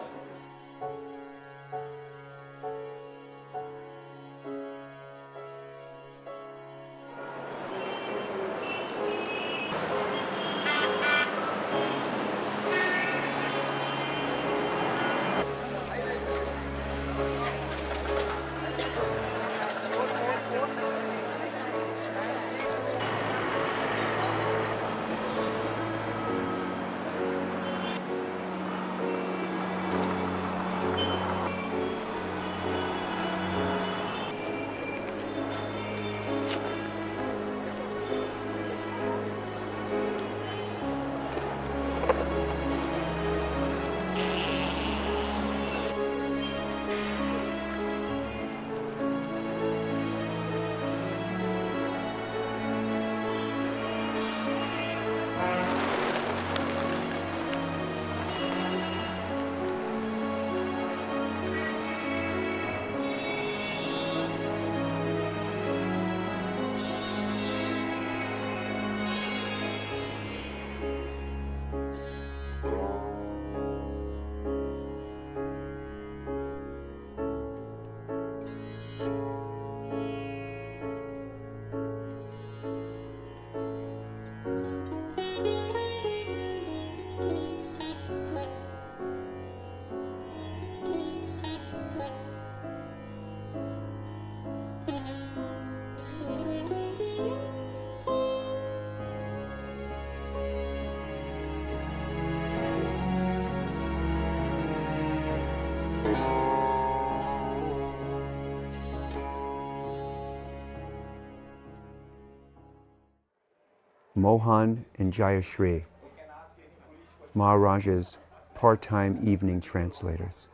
Mohan and Jayashri, Maharaj's part-time evening translators.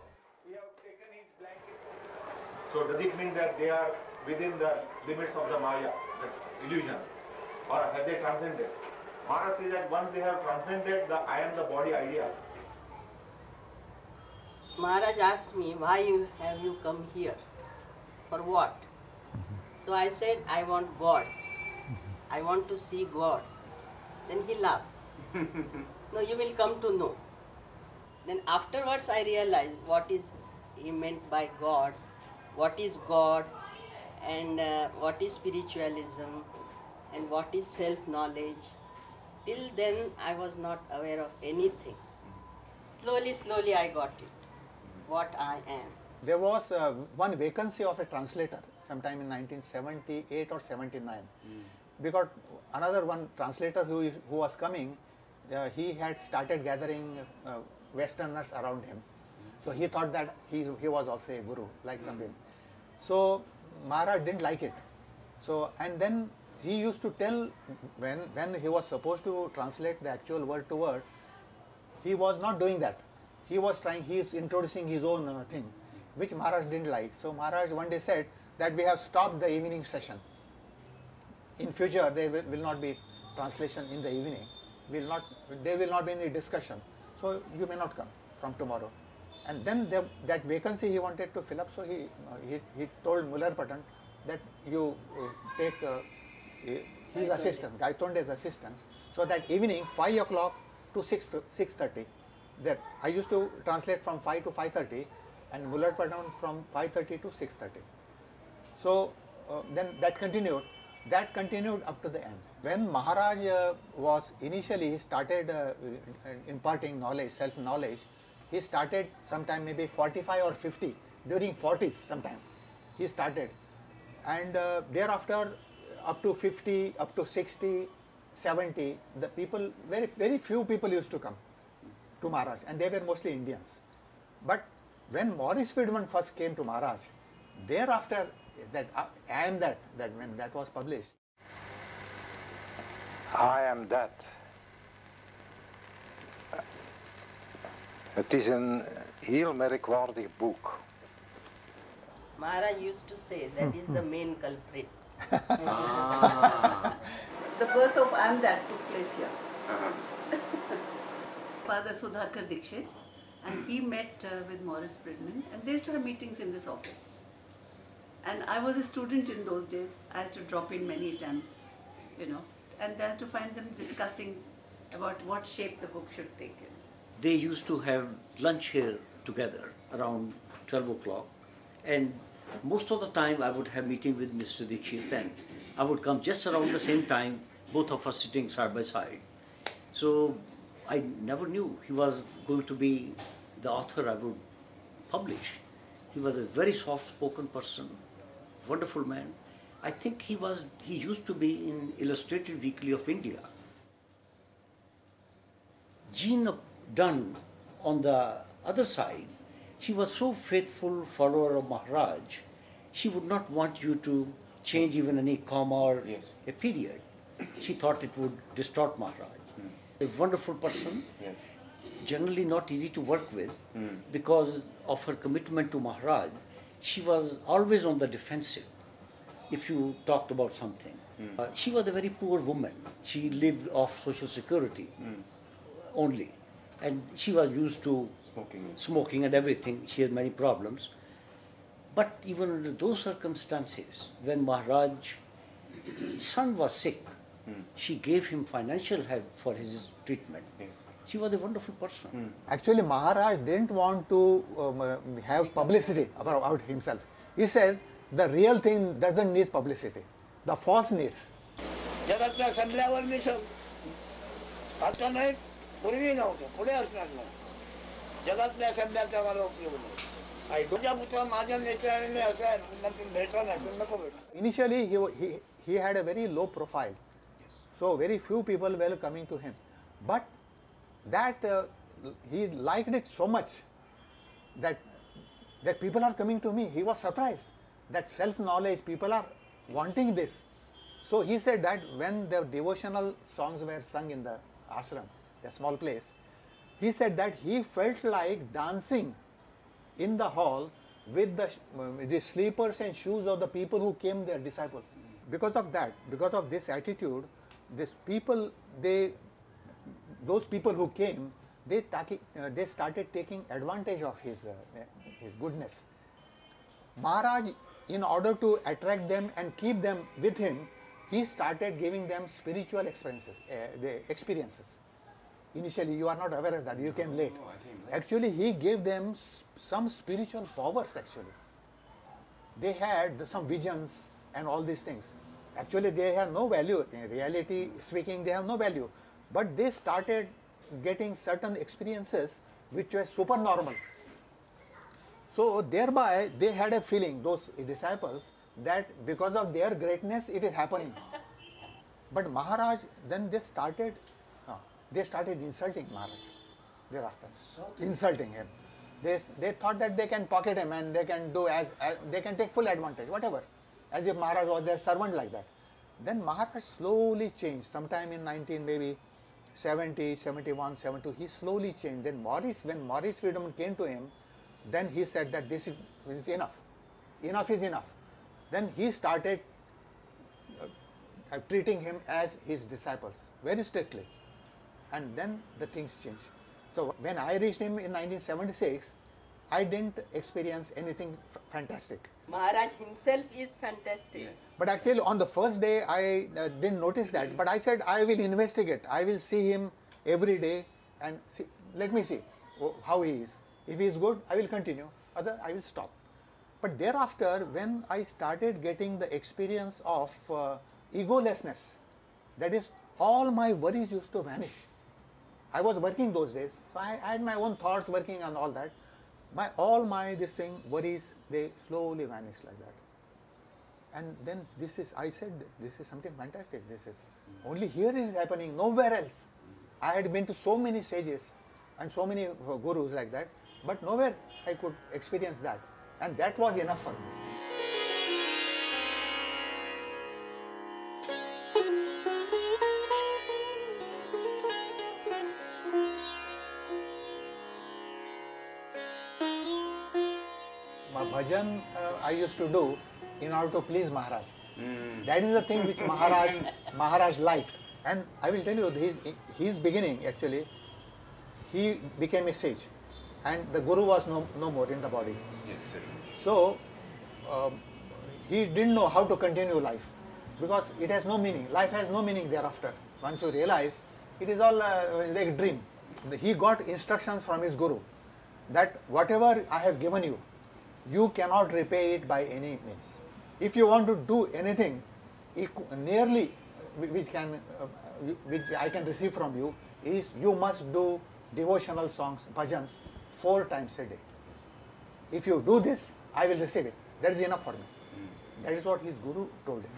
So does it mean that they are within the limits of the Maya, the illusion, or have they transcended? Maharaj says that once they have transcended the I am the body idea. Maharaj asked me, why have you come here? For what? So I said, I want God. I want to see God. Then he laughed. No, you will come to know. Then afterwards I realized what is he meant by God, what is God, and what is spiritualism, and what is self-knowledge. Till then I was not aware of anything. Slowly I got it, what I am. there was one vacancy of a translator sometime in 1978 or 79. Because another one translator who was coming, he had started gathering Westerners around him. So he thought that he was also a guru, like something. So Maharaj didn't like it. So, and then he used to tell, when he was supposed to translate the actual word to word, he was not doing that. He is introducing his own thing, which Maharaj didn't like. So Maharaj one day said that we have stopped the evening session. In future, there will not be translation in the evening. There will not be any discussion. So you may not come from tomorrow. And then that vacancy he wanted to fill up. So he told Mullerpatan that you take his assistant, Gaitonde's assistants. So that evening, 5 o'clock to 6:30. That I used to translate from 5 to 5:30, and Mullerpatan from 5:30 to 6:30. So then that continued. That continued up to the end. When Maharaj was initially, he started imparting knowledge, self-knowledge. He started sometime maybe 45 or 50, during 40s sometime. He started. And thereafter, up to 50, up to 60, 70, the people, very few people used to come to Maharaj, and they were mostly Indians. But when Maurice Friedman first came to Maharaj, thereafter, that I am that when that was published. I am that. Het is een heel merkwaardig boek. Maharaj used to say that is the main culprit. The birth of I am that took place here. Father Sudhakar Dikshit, and he met with Maurice Friedman, and they used to have meetings in this office. And I was a student in those days. I used to drop in many times, and I used to find them discussing about what shape the book should take. They used to have lunch here together around 12 o'clock, and most of the time I would have meeting with Mr. Dikshit then. I would come just around the same time, both of us sitting side by side. So I never knew he was going to be the author I would publish. He was a very soft-spoken person, wonderful man. I think he used to be in Illustrated Weekly of India. Jean Dunn, on the other side, she was so faithful follower of Maharaj, she would not want you to change even any comma or a period. She thought it would distort Maharaj. A wonderful person, generally not easy to work with because of her commitment to Maharaj. She was always on the defensive if you talked about something. She was a very poor woman. She lived off social security only. And she was used to smoking and everything. She had many problems. But even under those circumstances, when Maharaj's son was sick, she gave him financial help for his treatment. She was a wonderful person. Actually, Maharaj didn't want to have publicity about himself. He said, the real thing doesn't need publicity. The false needs. जगतला संपल्यावर मी आता नाही पूर्वी नव्हतं पुढे असणार नाही जगातल्या संपल्याचा मला उपयोग नाही तुझ्या पुत्र माझ्या नेचराने असं आहे भेटला नाही तर नको भेट. Initially, he had a very low profile. So very few people were coming to him. But that he liked it so much that people are coming to me. He was surprised that self-knowledge, people are wanting this. So he said that when the devotional songs were sung in the ashram, the small place, he said that he felt like dancing in the hall with the sleepers and shoes of the people who came, their disciples. Because of that, because of this attitude, those people who came, they started taking advantage of his goodness. Maharaj, in order to attract them and keep them with him, he started giving them spiritual experiences. Initially, you are not aware of that, you came late. Actually, he gave them some spiritual powers actually. They had some visions and all these things. Actually, they have no value. In reality speaking, they have no value. But they started getting certain experiences which were super normal. So thereby they had a feeling, those disciples, that because of their greatness it is happening. But Maharaj, then they started insulting Maharaj thereafter. Insulting him. They thought that they can pocket him and they can do they can take full advantage, whatever, as if Maharaj was their servant like that. Then Maharaj slowly changed. Sometime in 1970, 71, 72, he slowly changed. Then when Maurice Friedman came to him, then he said that this is enough. Enough is enough. Then he started treating him as his disciples very strictly. And then the things changed. So when I reached him in 1976, I didn't experience anything fantastic. Maharaj himself is fantastic. Yes. But actually on the first day I didn't notice that, but I said I will investigate. I will see him every day and see, let me see how he is. If he is good, I will continue, other I will stop. But thereafter, when I started getting the experience of egolessness, that is, all my worries used to vanish. I was working those days, so I had my own thoughts working and all that. All my worries, they slowly vanished like that. And then I said, this is something fantastic. This is only here is happening, nowhere else. I had been to so many sages and so many gurus like that, but nowhere I could experience that. And that was enough for me. Bhajan I used to do in order to please Maharaj. That is the thing which Maharaj liked. And I will tell you, his beginning actually, he became a sage and the Guru was no more in the body. Yes, sir. So he didn't know how to continue life because it has no meaning. Life has no meaning thereafter. Once you realize, it is all like a dream. He got instructions from his Guru that whatever I have given you, you cannot repay it by any means. If you want to do anything nearly which I can receive from you, is you must do devotional songs, bhajans, 4 times a day. If you do this, I will receive it. That is enough for me. That is what his Guru told him.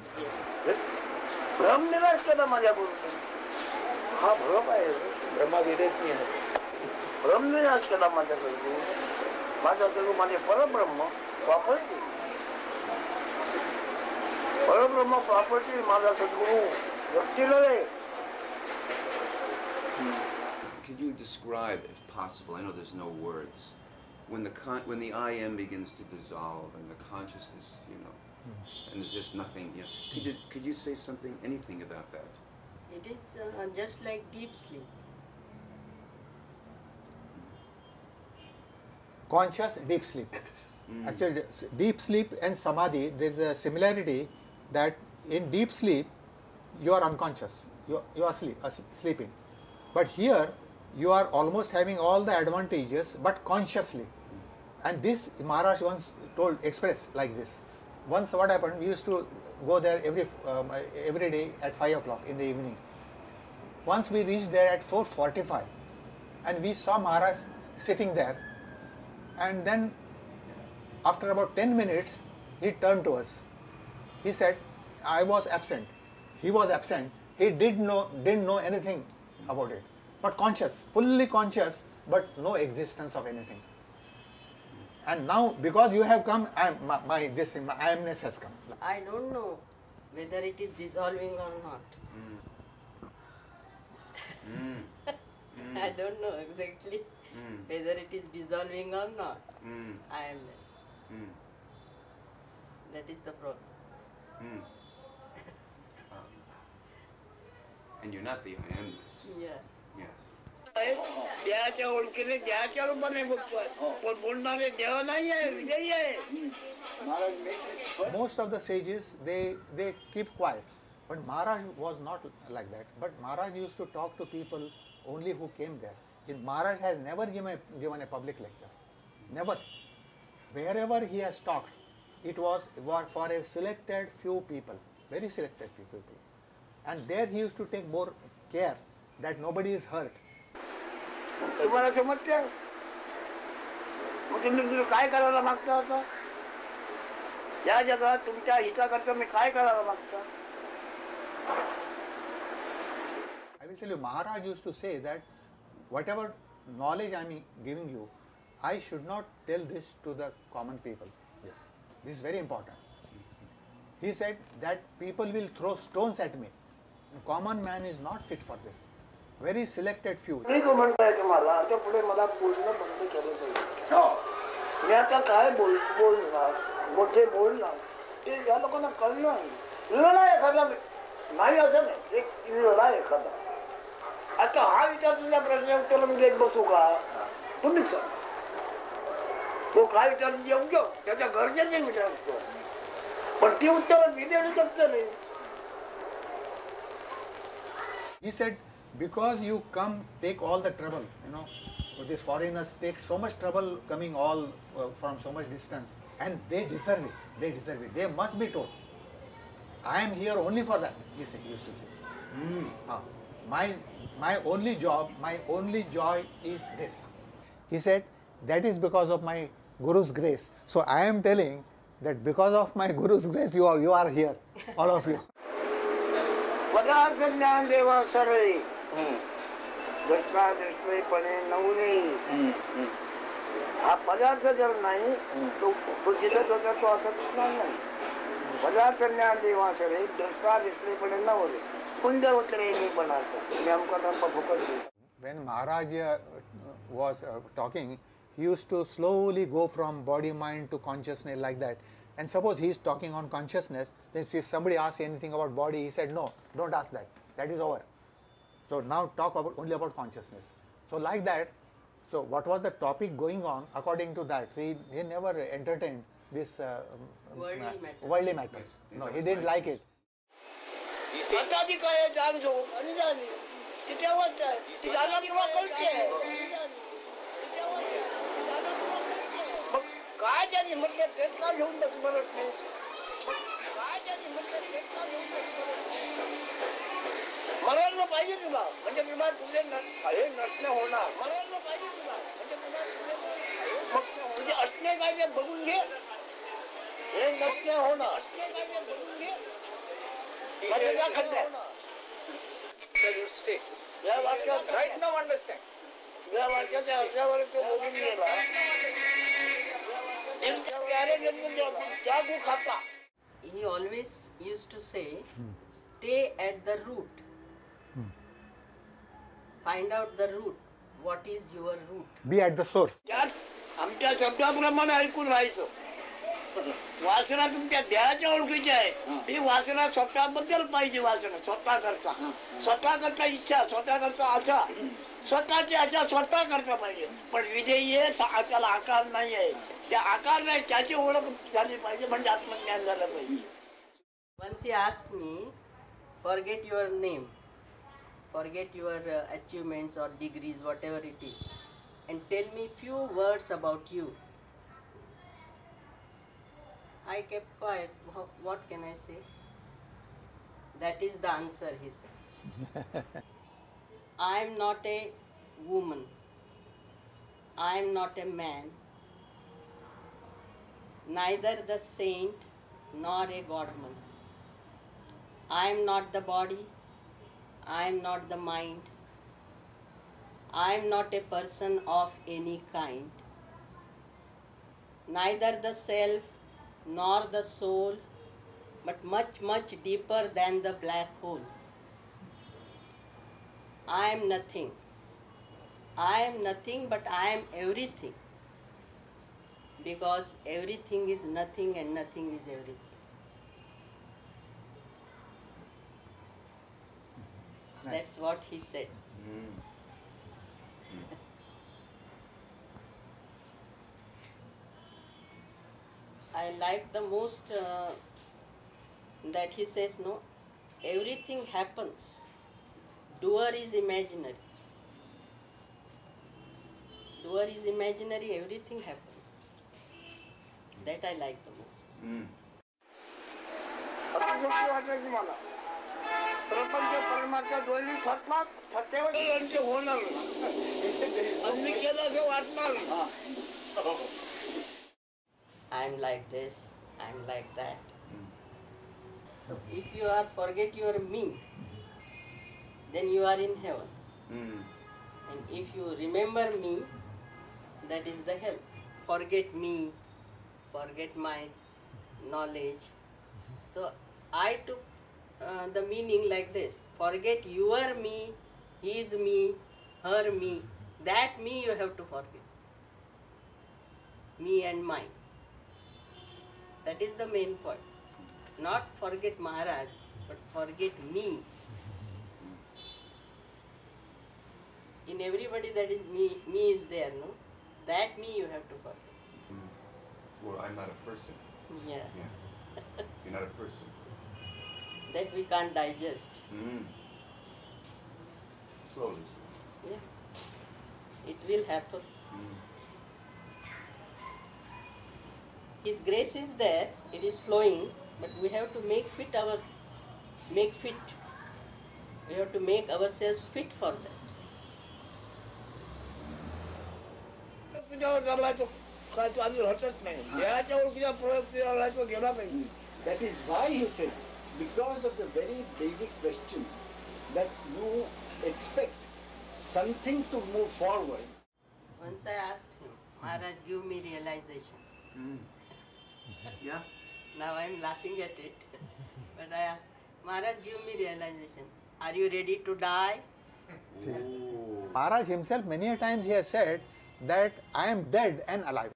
ब्रह्मनिवास केला माझ्या गुरुने. हा भरोप आहे, ब्रह्मा विदेत नाही आहे. ब्रह्मनिवास केला माझ्या सद्गुरू. माझा सद्गुरू म्हणजे परब्रह्म प्रॉपर्टी. परब्रह्म प्रॉपर्टी माझा सद्गुरू व्यक्तीला आहे. Could you describe, if possible, I know there's no words, when the I am begins to dissolve and the consciousness, and there's just nothing, could you say something, anything about that? It is just like deep sleep. Conscious deep sleep. Actually, deep sleep and samadhi, there is a similarity that in deep sleep, you are unconscious, you are sleeping. But here, you are almost having all the advantages, but consciously. And this Maharaj once expressed like this. Once what happened, we used to go there every day at 5 o'clock in the evening. Once we reached there at 4:45 and we saw Maharaj sitting there, and then after about 10 minutes, he turned to us. He said, I was absent. He was absent. He didn't know anything about it. But conscious, fully conscious, but no existence of anything. And now, because you have come, my I-amness has come. I don't know whether it is dissolving or not. I don't know exactly whether it is dissolving or not. I-amness. That is the problem. And you're not the I-amness. Yeah. Yes. देहाच्या ओळखीने देहाच्या रूपाने बघतोय पण बोलणारे देह नाही आहे विजयी आहे. Most of the sages, they keep quiet. But Maharaj was not like that. But Maharaj used to talk to people only who came there. Maharaj has never given a public lecture. Never. Wherever he has talked, it was for a selected few people. Very selected few people. And there he used to take more care that nobody is hurt. तुम्हाला समजते मग तुम्ही काय करायला मागता आता? या जगात तुमच्या हिताकरता मी काय करायला मागता? I will tell you, Maharaj used to say that whatever knowledge I am giving you, I should not tell this to the common people. Yes, this is very important. He said that people will throw stones at me. Common man is not fit for this. Very selected few. मी तो म्हणताय तुम्हाला आता पुढे मला बोलणं बंद केलं पाहिजे. मी आता काय बोलणार मोठे बोलणार ते या लोकांना कळलं नाही. निर्णय एखादा नाही असं नाही, एक निर्णय एखादा. आता हा विचारलेला प्रश्न उत्तर मी देत बसू का? तुम्हीच सांगा. तो काय विचारून योग्य त्याच्या गरजेचे विचारतो, पण ती उत्तर मी देऊ शकतो नाही. He said, because you come, take all the trouble, these foreigners take so much trouble coming all from so much distance, and they deserve it. They deserve it. They must be told. I am here only for that, he used to say. My only job, my only joy is this. He said, that is because of my Guru's grace. So I am telling that because of my Guru's grace, you are here, all of you. पदार्थ ज्ञान देवा सरळे दृष्टादृष्टीपणे नवले. हा पदार्थ जर नाही तो जिथं होता तो आता दिसणार नाही. पदार्थ ज्ञान देवा सरळे दृष्टादृष्टीपणे नवले. कुंड उतरे मी बनाचा नेमका टप्पा फुकट. When Maharaj was talking, he used to slowly go from body mind to consciousness like that. And suppose he is talking on consciousness, then if somebody asks anything about body, he said, no, don't ask that. That is over. So now talk only about consciousness. So like that, so what was the topic going on according to that? He never entertained this worldly matters. No, he didn't like it. स्वतःची काय जाण जो आणि जाणी ती तेव्हाच आहे. ती जाणं किंवा कळते. मग काय ज्यांनी म्हटलं तेच का घेऊन बस म्हणत नाही? काय ज्यांनी म्हटलं तेच का घेऊन बस म्हणत नाही? मरायला पाहिजे तुला म्हणजे तुला तुझे हे नसणे होणार. मरायला पाहिजे तुला म्हणजे तुला मग तुझे असणे काय ते बघून घे. हे नसणे होणार. असणे काय ते बघून घे. Right now understand. या वाक्याच्या अर्थावर तो बोलून गेला. जागू खाता. He always used to say, stay at the root. Find out the root. What is your root? Be at the source. आमच्या शब्दाप्रमाणे ऐकून राहायचं. वासना तुमच्या देहाच्या ओळखीची आहे. ही वासना स्वतःबद्दल पाहिजे. वासना स्वतः करता, स्वतः करता इच्छा, स्वतः करता आशा, स्वतःची आशा स्वतः करता पाहिजे. पण विजयी आहे त्याला आकार नाही आहे. त्या आकार नाही त्याची ओळख झाली पाहिजे म्हणजे आत्मज्ञान झालं पाहिजे. Once he asked me, forget your name, forget your achievements or degrees, whatever it is, and tell me few words about you. I kept quiet. What can I say? That is the answer, he said. I am not a woman. I am not a man. Neither the saint nor a godman. I am not the body. I am not the mind. I am not a person of any kind. Neither the self nor the soul, but much, much deeper than the black hole. I am nothing. I am nothing, but I am everything. Because everything is nothing and nothing is everything. Nice. That's what he said. I like the most that he says, no, everything happens. Doer is imaginary. Doer is imaginary, everything happens. That I like the most. अतिशक्ती वाटायची मला. प्रपंच परमाच्या दोन्ही थकला थकेवर होणार. आणि मी केलं असं वाटणार. I'm like this, I'm like that. So if you are forget your me, then you are in heaven. And if you remember me, that is the help. Forget me, forget my knowledge. So I took the meaning like this. Forget your me, his me, her me. That me you have to forget. Me and mine. That is the main point. Not forget Maharaj, but forget me. In everybody that is me is there, no? That me you have to forget. Well, I'm not a person. Yeah. You're not a person. That we can't digest. Slowly. Yeah. It will happen. His grace is there, it is flowing, but we have to make fit. We have to make ourselves fit for that. That is why he said, because of the very basic question that you expect something to move forward. Once I asked him, Maharaj, give me realization. Yeah. Now I am laughing at it. But I asked, Maharaj, give me realization. Are you ready to die? Maharaj himself, many a times he has said that I am dead and alive.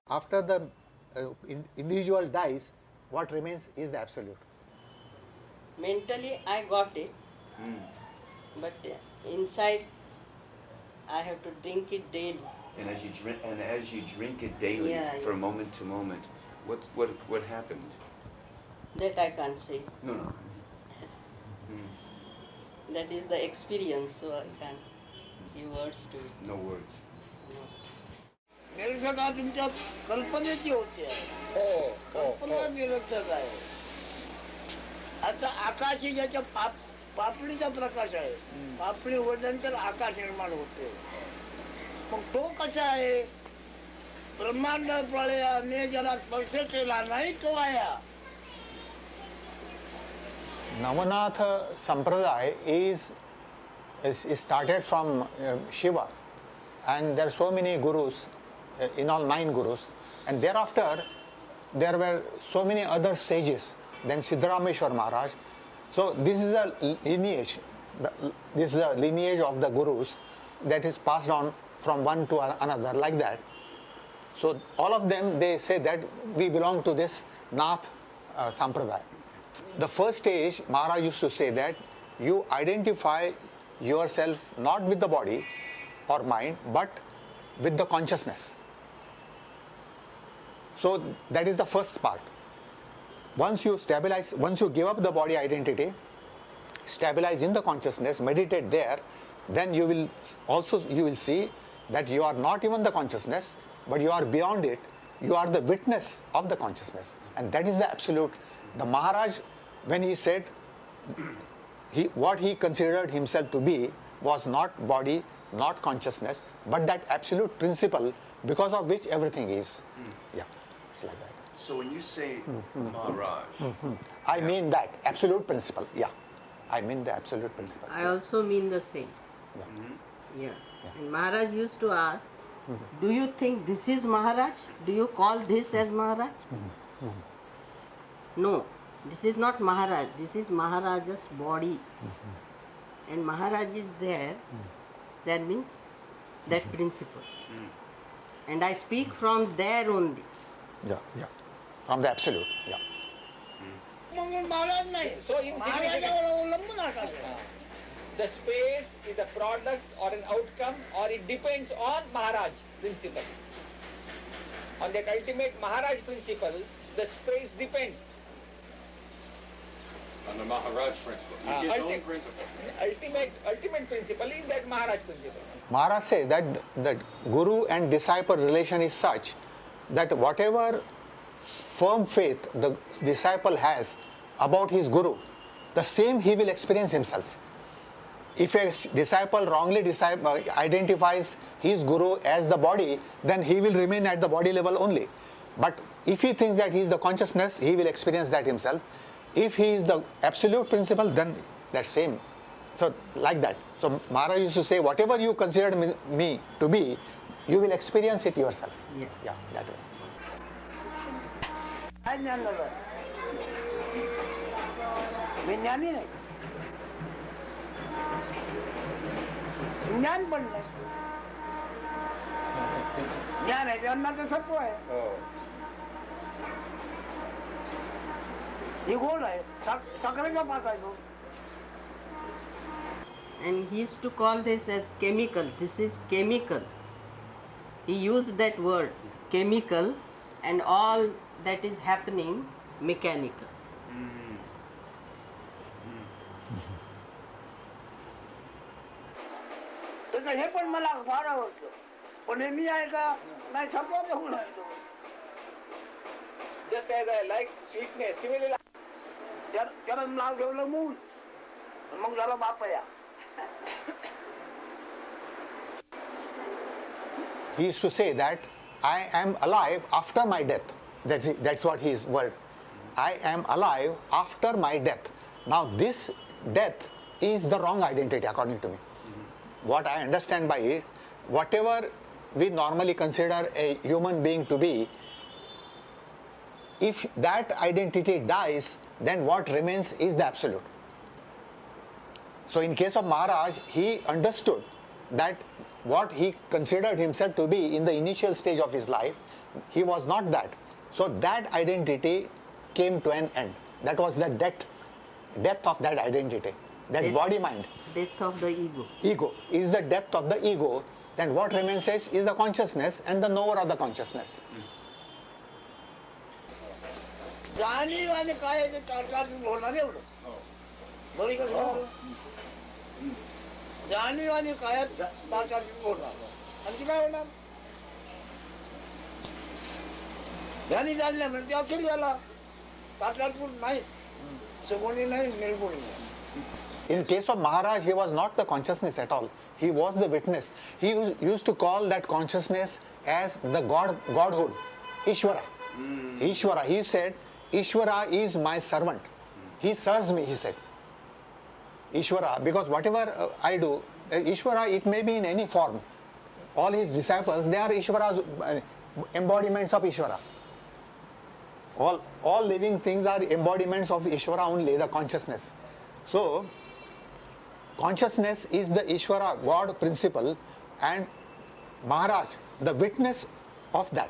After the individual dies, what remains is the absolute. Mentally I got it, but inside I have to drink it daily. And as you drink it daily, from moment to moment, what happened? That I can't say. No. That is the experience, so I can't give words to it. No words. निरर्थक तुमच्या कल्पनेची होते कल्पना निरर्थक आहे. आता आकाश ज्याच्या पापणीचा प्रकाश आहे, पापणी उघडल्यानंतर आकाश निर्माण होते. मग तो कसा आहे? ब्रह्मांड प्रलयाने ज्याला स्पर्श केला नाही तो आया. Navanatha Sampradaya is started from Shiva, and there are so many gurus, in all 9 gurus, and thereafter there were so many other sages, then Siddharameshwar Maharaj. So this is a lineage, this is a lineage of the gurus that is passed on from one to another like that. So all of them, they say that we belong to this Nath Sampradaya. The first stage, Maharaj used to say that you identify yourself not with the body or mind, but with the consciousness. So that is the first part. Once you stabilize, once you give up the body identity, stabilize in the consciousness, meditate there, then you will see that you are not even the consciousness, but you are beyond it. You are the witness of the consciousness, and that is the absolute. The Maharaj, when he said what he considered himself to be was not body, not consciousness, but that absolute principle because of which everything is. Yeah, it's like that. So when you say Maharaj, I mean that absolute principle. Yeah, I mean the absolute principle. I also mean the same. Yeah. And Maharaj used to ask, do you think this is Maharaj? Do you call this as Maharaj? No, this is not Maharaj. This is Maharaja's body. And Maharaj is there. That means that principle. And I speak from there only. Yeah. From the absolute. Yeah. So insignificant. The space is a product or an outcome, or it depends on Maharaj principle. On that ultimate Maharaj principle, the space depends. On the Maharaj principle. His own principle. Ultimate principle is that Maharaj principle. Maharaj says that the guru and disciple relation is such that whatever firm faith the disciple has about his guru, the same he will experience himself. If a disciple wrongly identifies his guru as the body, then he will remain at the body level only. But if he thinks that he is the consciousness, he will experience that himself. If he is the absolute principle, then that same. So like that. So Maharaj used to say, whatever you consider me to be, you will experience it yourself. Yeah, that way. ज्ञान पण नाही ज्ञान आहे ते अन्नाचं सत्व आहे हे गोड आहे साखरेचा पाक आहे तो. And he used to call this as chemical. This is chemical. He used that word, chemical, and all that is happening, mechanical. त्याचं हे पण मला फार आवडतं पण हे मी आहे का नाही सत्वाचा गुण आहे तो. Just as I like sweetness, similarly त्याला नाव ठेवलं मूल मग झाला बापया. He used to say that I am alive after my death. That's what his word. I am alive after my death. Now this death is the wrong identity according to me. What I understand by it, whatever we normally consider a human being to be, if that identity dies, then what remains is the absolute. So in case of Maharaj, he understood that what he considered himself to be in the initial stage of his life, he was not that. So that identity came to an end. That was the death of that identity, that body-mind. Death of the ego. Ego is the death of the ego. Then what remains is the consciousness and the knower of the consciousness. जाणीव आणि काय ते चार होणार एवढं बरी कसं जाणीव आणि काय चार होणार आणखी काय होणार ध्यानी जाणल्या म्हणजे अखेर झाला चार नाही सगुणी नाही निर्गुणी नाही. In case of Maharaj, he was not the consciousness at all. He was the witness. He used to call that consciousness as the Godhood, Ishvara. Ishvara. He said, Ishvara is my servant. He serves me, he said. Ishvara, because whatever I do, Ishvara, it may be in any form. All his disciples, they are Ishvara's embodiments of Ishvara. All living things are embodiments of Ishvara only, the consciousness. So, consciousness is the Ishvara, God principle, and Maharaj, the witness of that.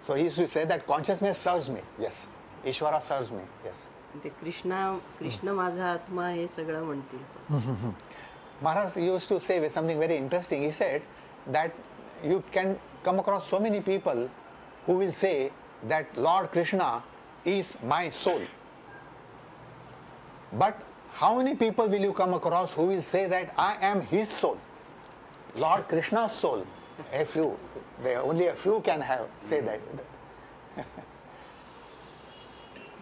So he used to say that consciousness serves me. Yes. Ishvara serves me. Yes. ते कृष्ण माझा आत्मा हे सगळं म्हणतील. Maharaj used to say something very interesting. He said that you can come across so many people who will say that Lord Krishna is my soul. But how many people will you come across who will say that I am his soul? Lord Krishna's soul. A few. Only a few can say that.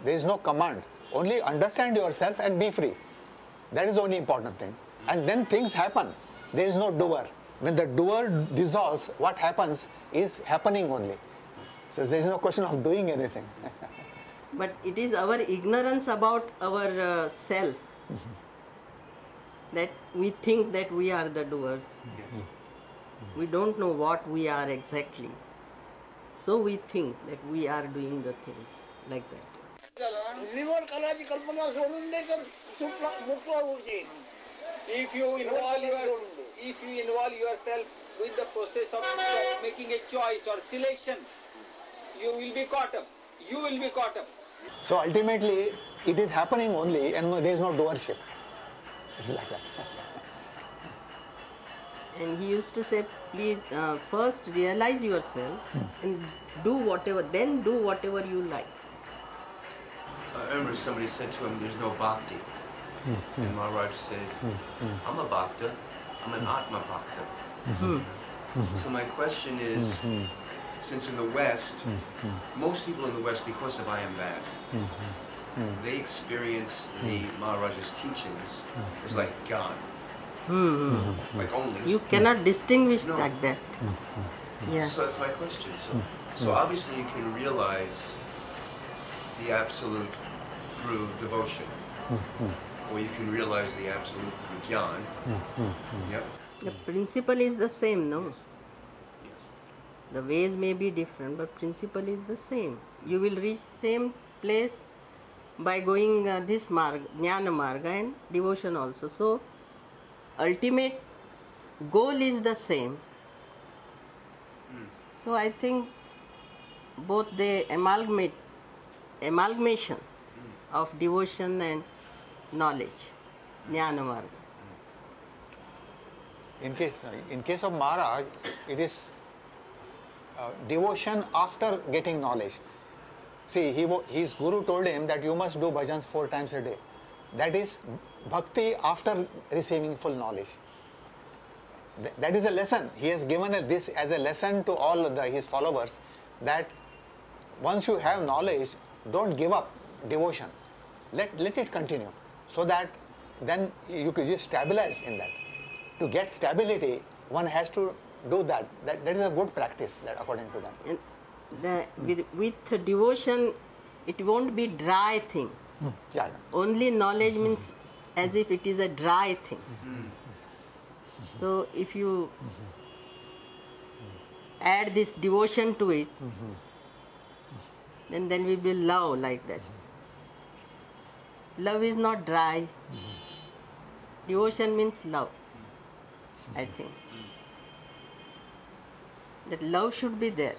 There is no command. Only understand yourself and be free. That is the only important thing. And then things happen. There is no doer. When the doer dissolves, what happens is happening only. So there is no question of doing anything. But it is our ignorance about our self that we think that we are the doers. We don't know what we are exactly. So we think that we are doing the things like that. निवड करायची कल्पना सोडून दे तर मोकळा होशील. If you involve yourself with the process of making a choice or selection, you will be caught up. You will be caught up. So ultimately, it is happening only, and there is no doership. It's like that. And he used to say, please first realize yourself and do whatever, then do whatever you like. I remember somebody said to him, there's no bhakti. And Maharaj said, I'm a bhakta. I'm an Atma bhakta. So my question is, since in the West, most people in the West, because of I am that, they experience the Maharaj's teachings as like God. Like only. You cannot distinguish like that. Yeah. So that's my question. So obviously you can realize the absolute through devotion, or you can realize the absolute through jnana. Yep. The principle is the same, no? The ways may be different, but principle is the same. You will reach same place by going this marga, jnana marga, and devotion also. So ultimate goal is the same. So I think both the amalgamation of devotion and knowledge, jnana marga. In case of Maharaj, it is devotion after getting knowledge. See, his guru told him that you must do bhajans 4 times a day. That is bhakti after receiving full knowledge. That is a lesson. He has given this as a lesson to all his followers, that once you have knowledge, don't give up devotion. Let it continue, so that then you could just stabilize in that. To get stability, one has to do that. That is a good practice, that according to them. With devotion, it won't be dry thing. Yeah. Only knowledge means as if it is a dry thing. So if you add this devotion to it, then there will be love like that. Love is not dry. Devotion means love, I think. That love should be there.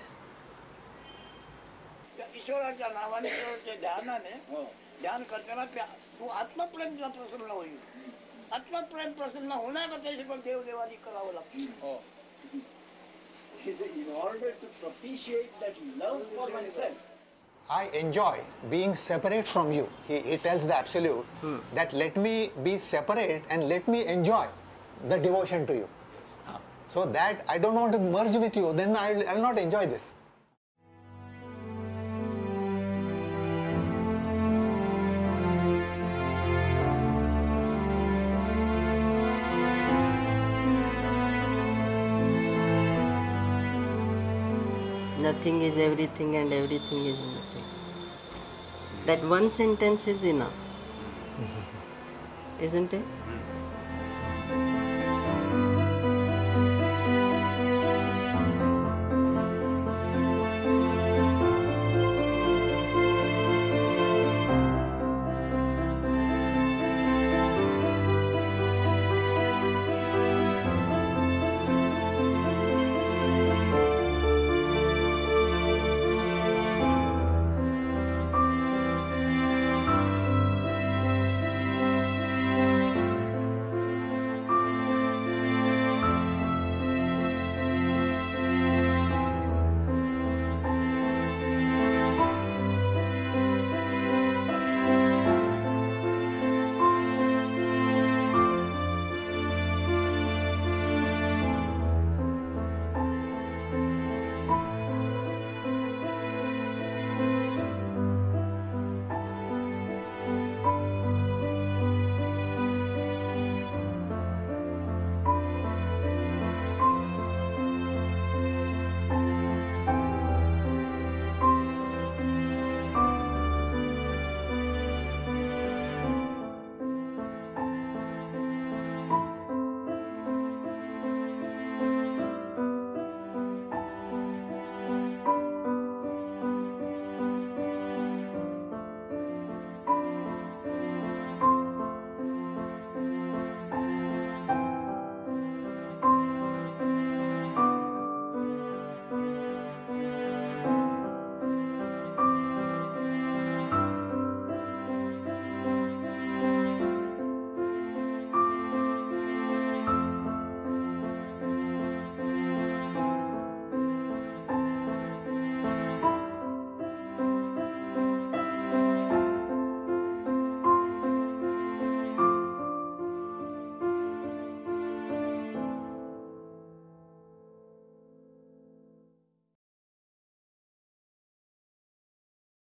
ईश्वराच्या नावाने ध्यानाने ध्यान करताना तू आत्मप्रेमला प्रसन्न होईल. आत्मप्रेम प्रसन्न होण्याकरता पण देवदेवानी करावं लागतं. In order to propitiate that love for oneself. I enjoy being separate from you. He tells the Absolute that let me be separate and let me enjoy the devotion to you. So that I don't want to merge with you, then I will not enjoy this. Nothing is everything and everything is nothing. That one sentence is enough, isn't it?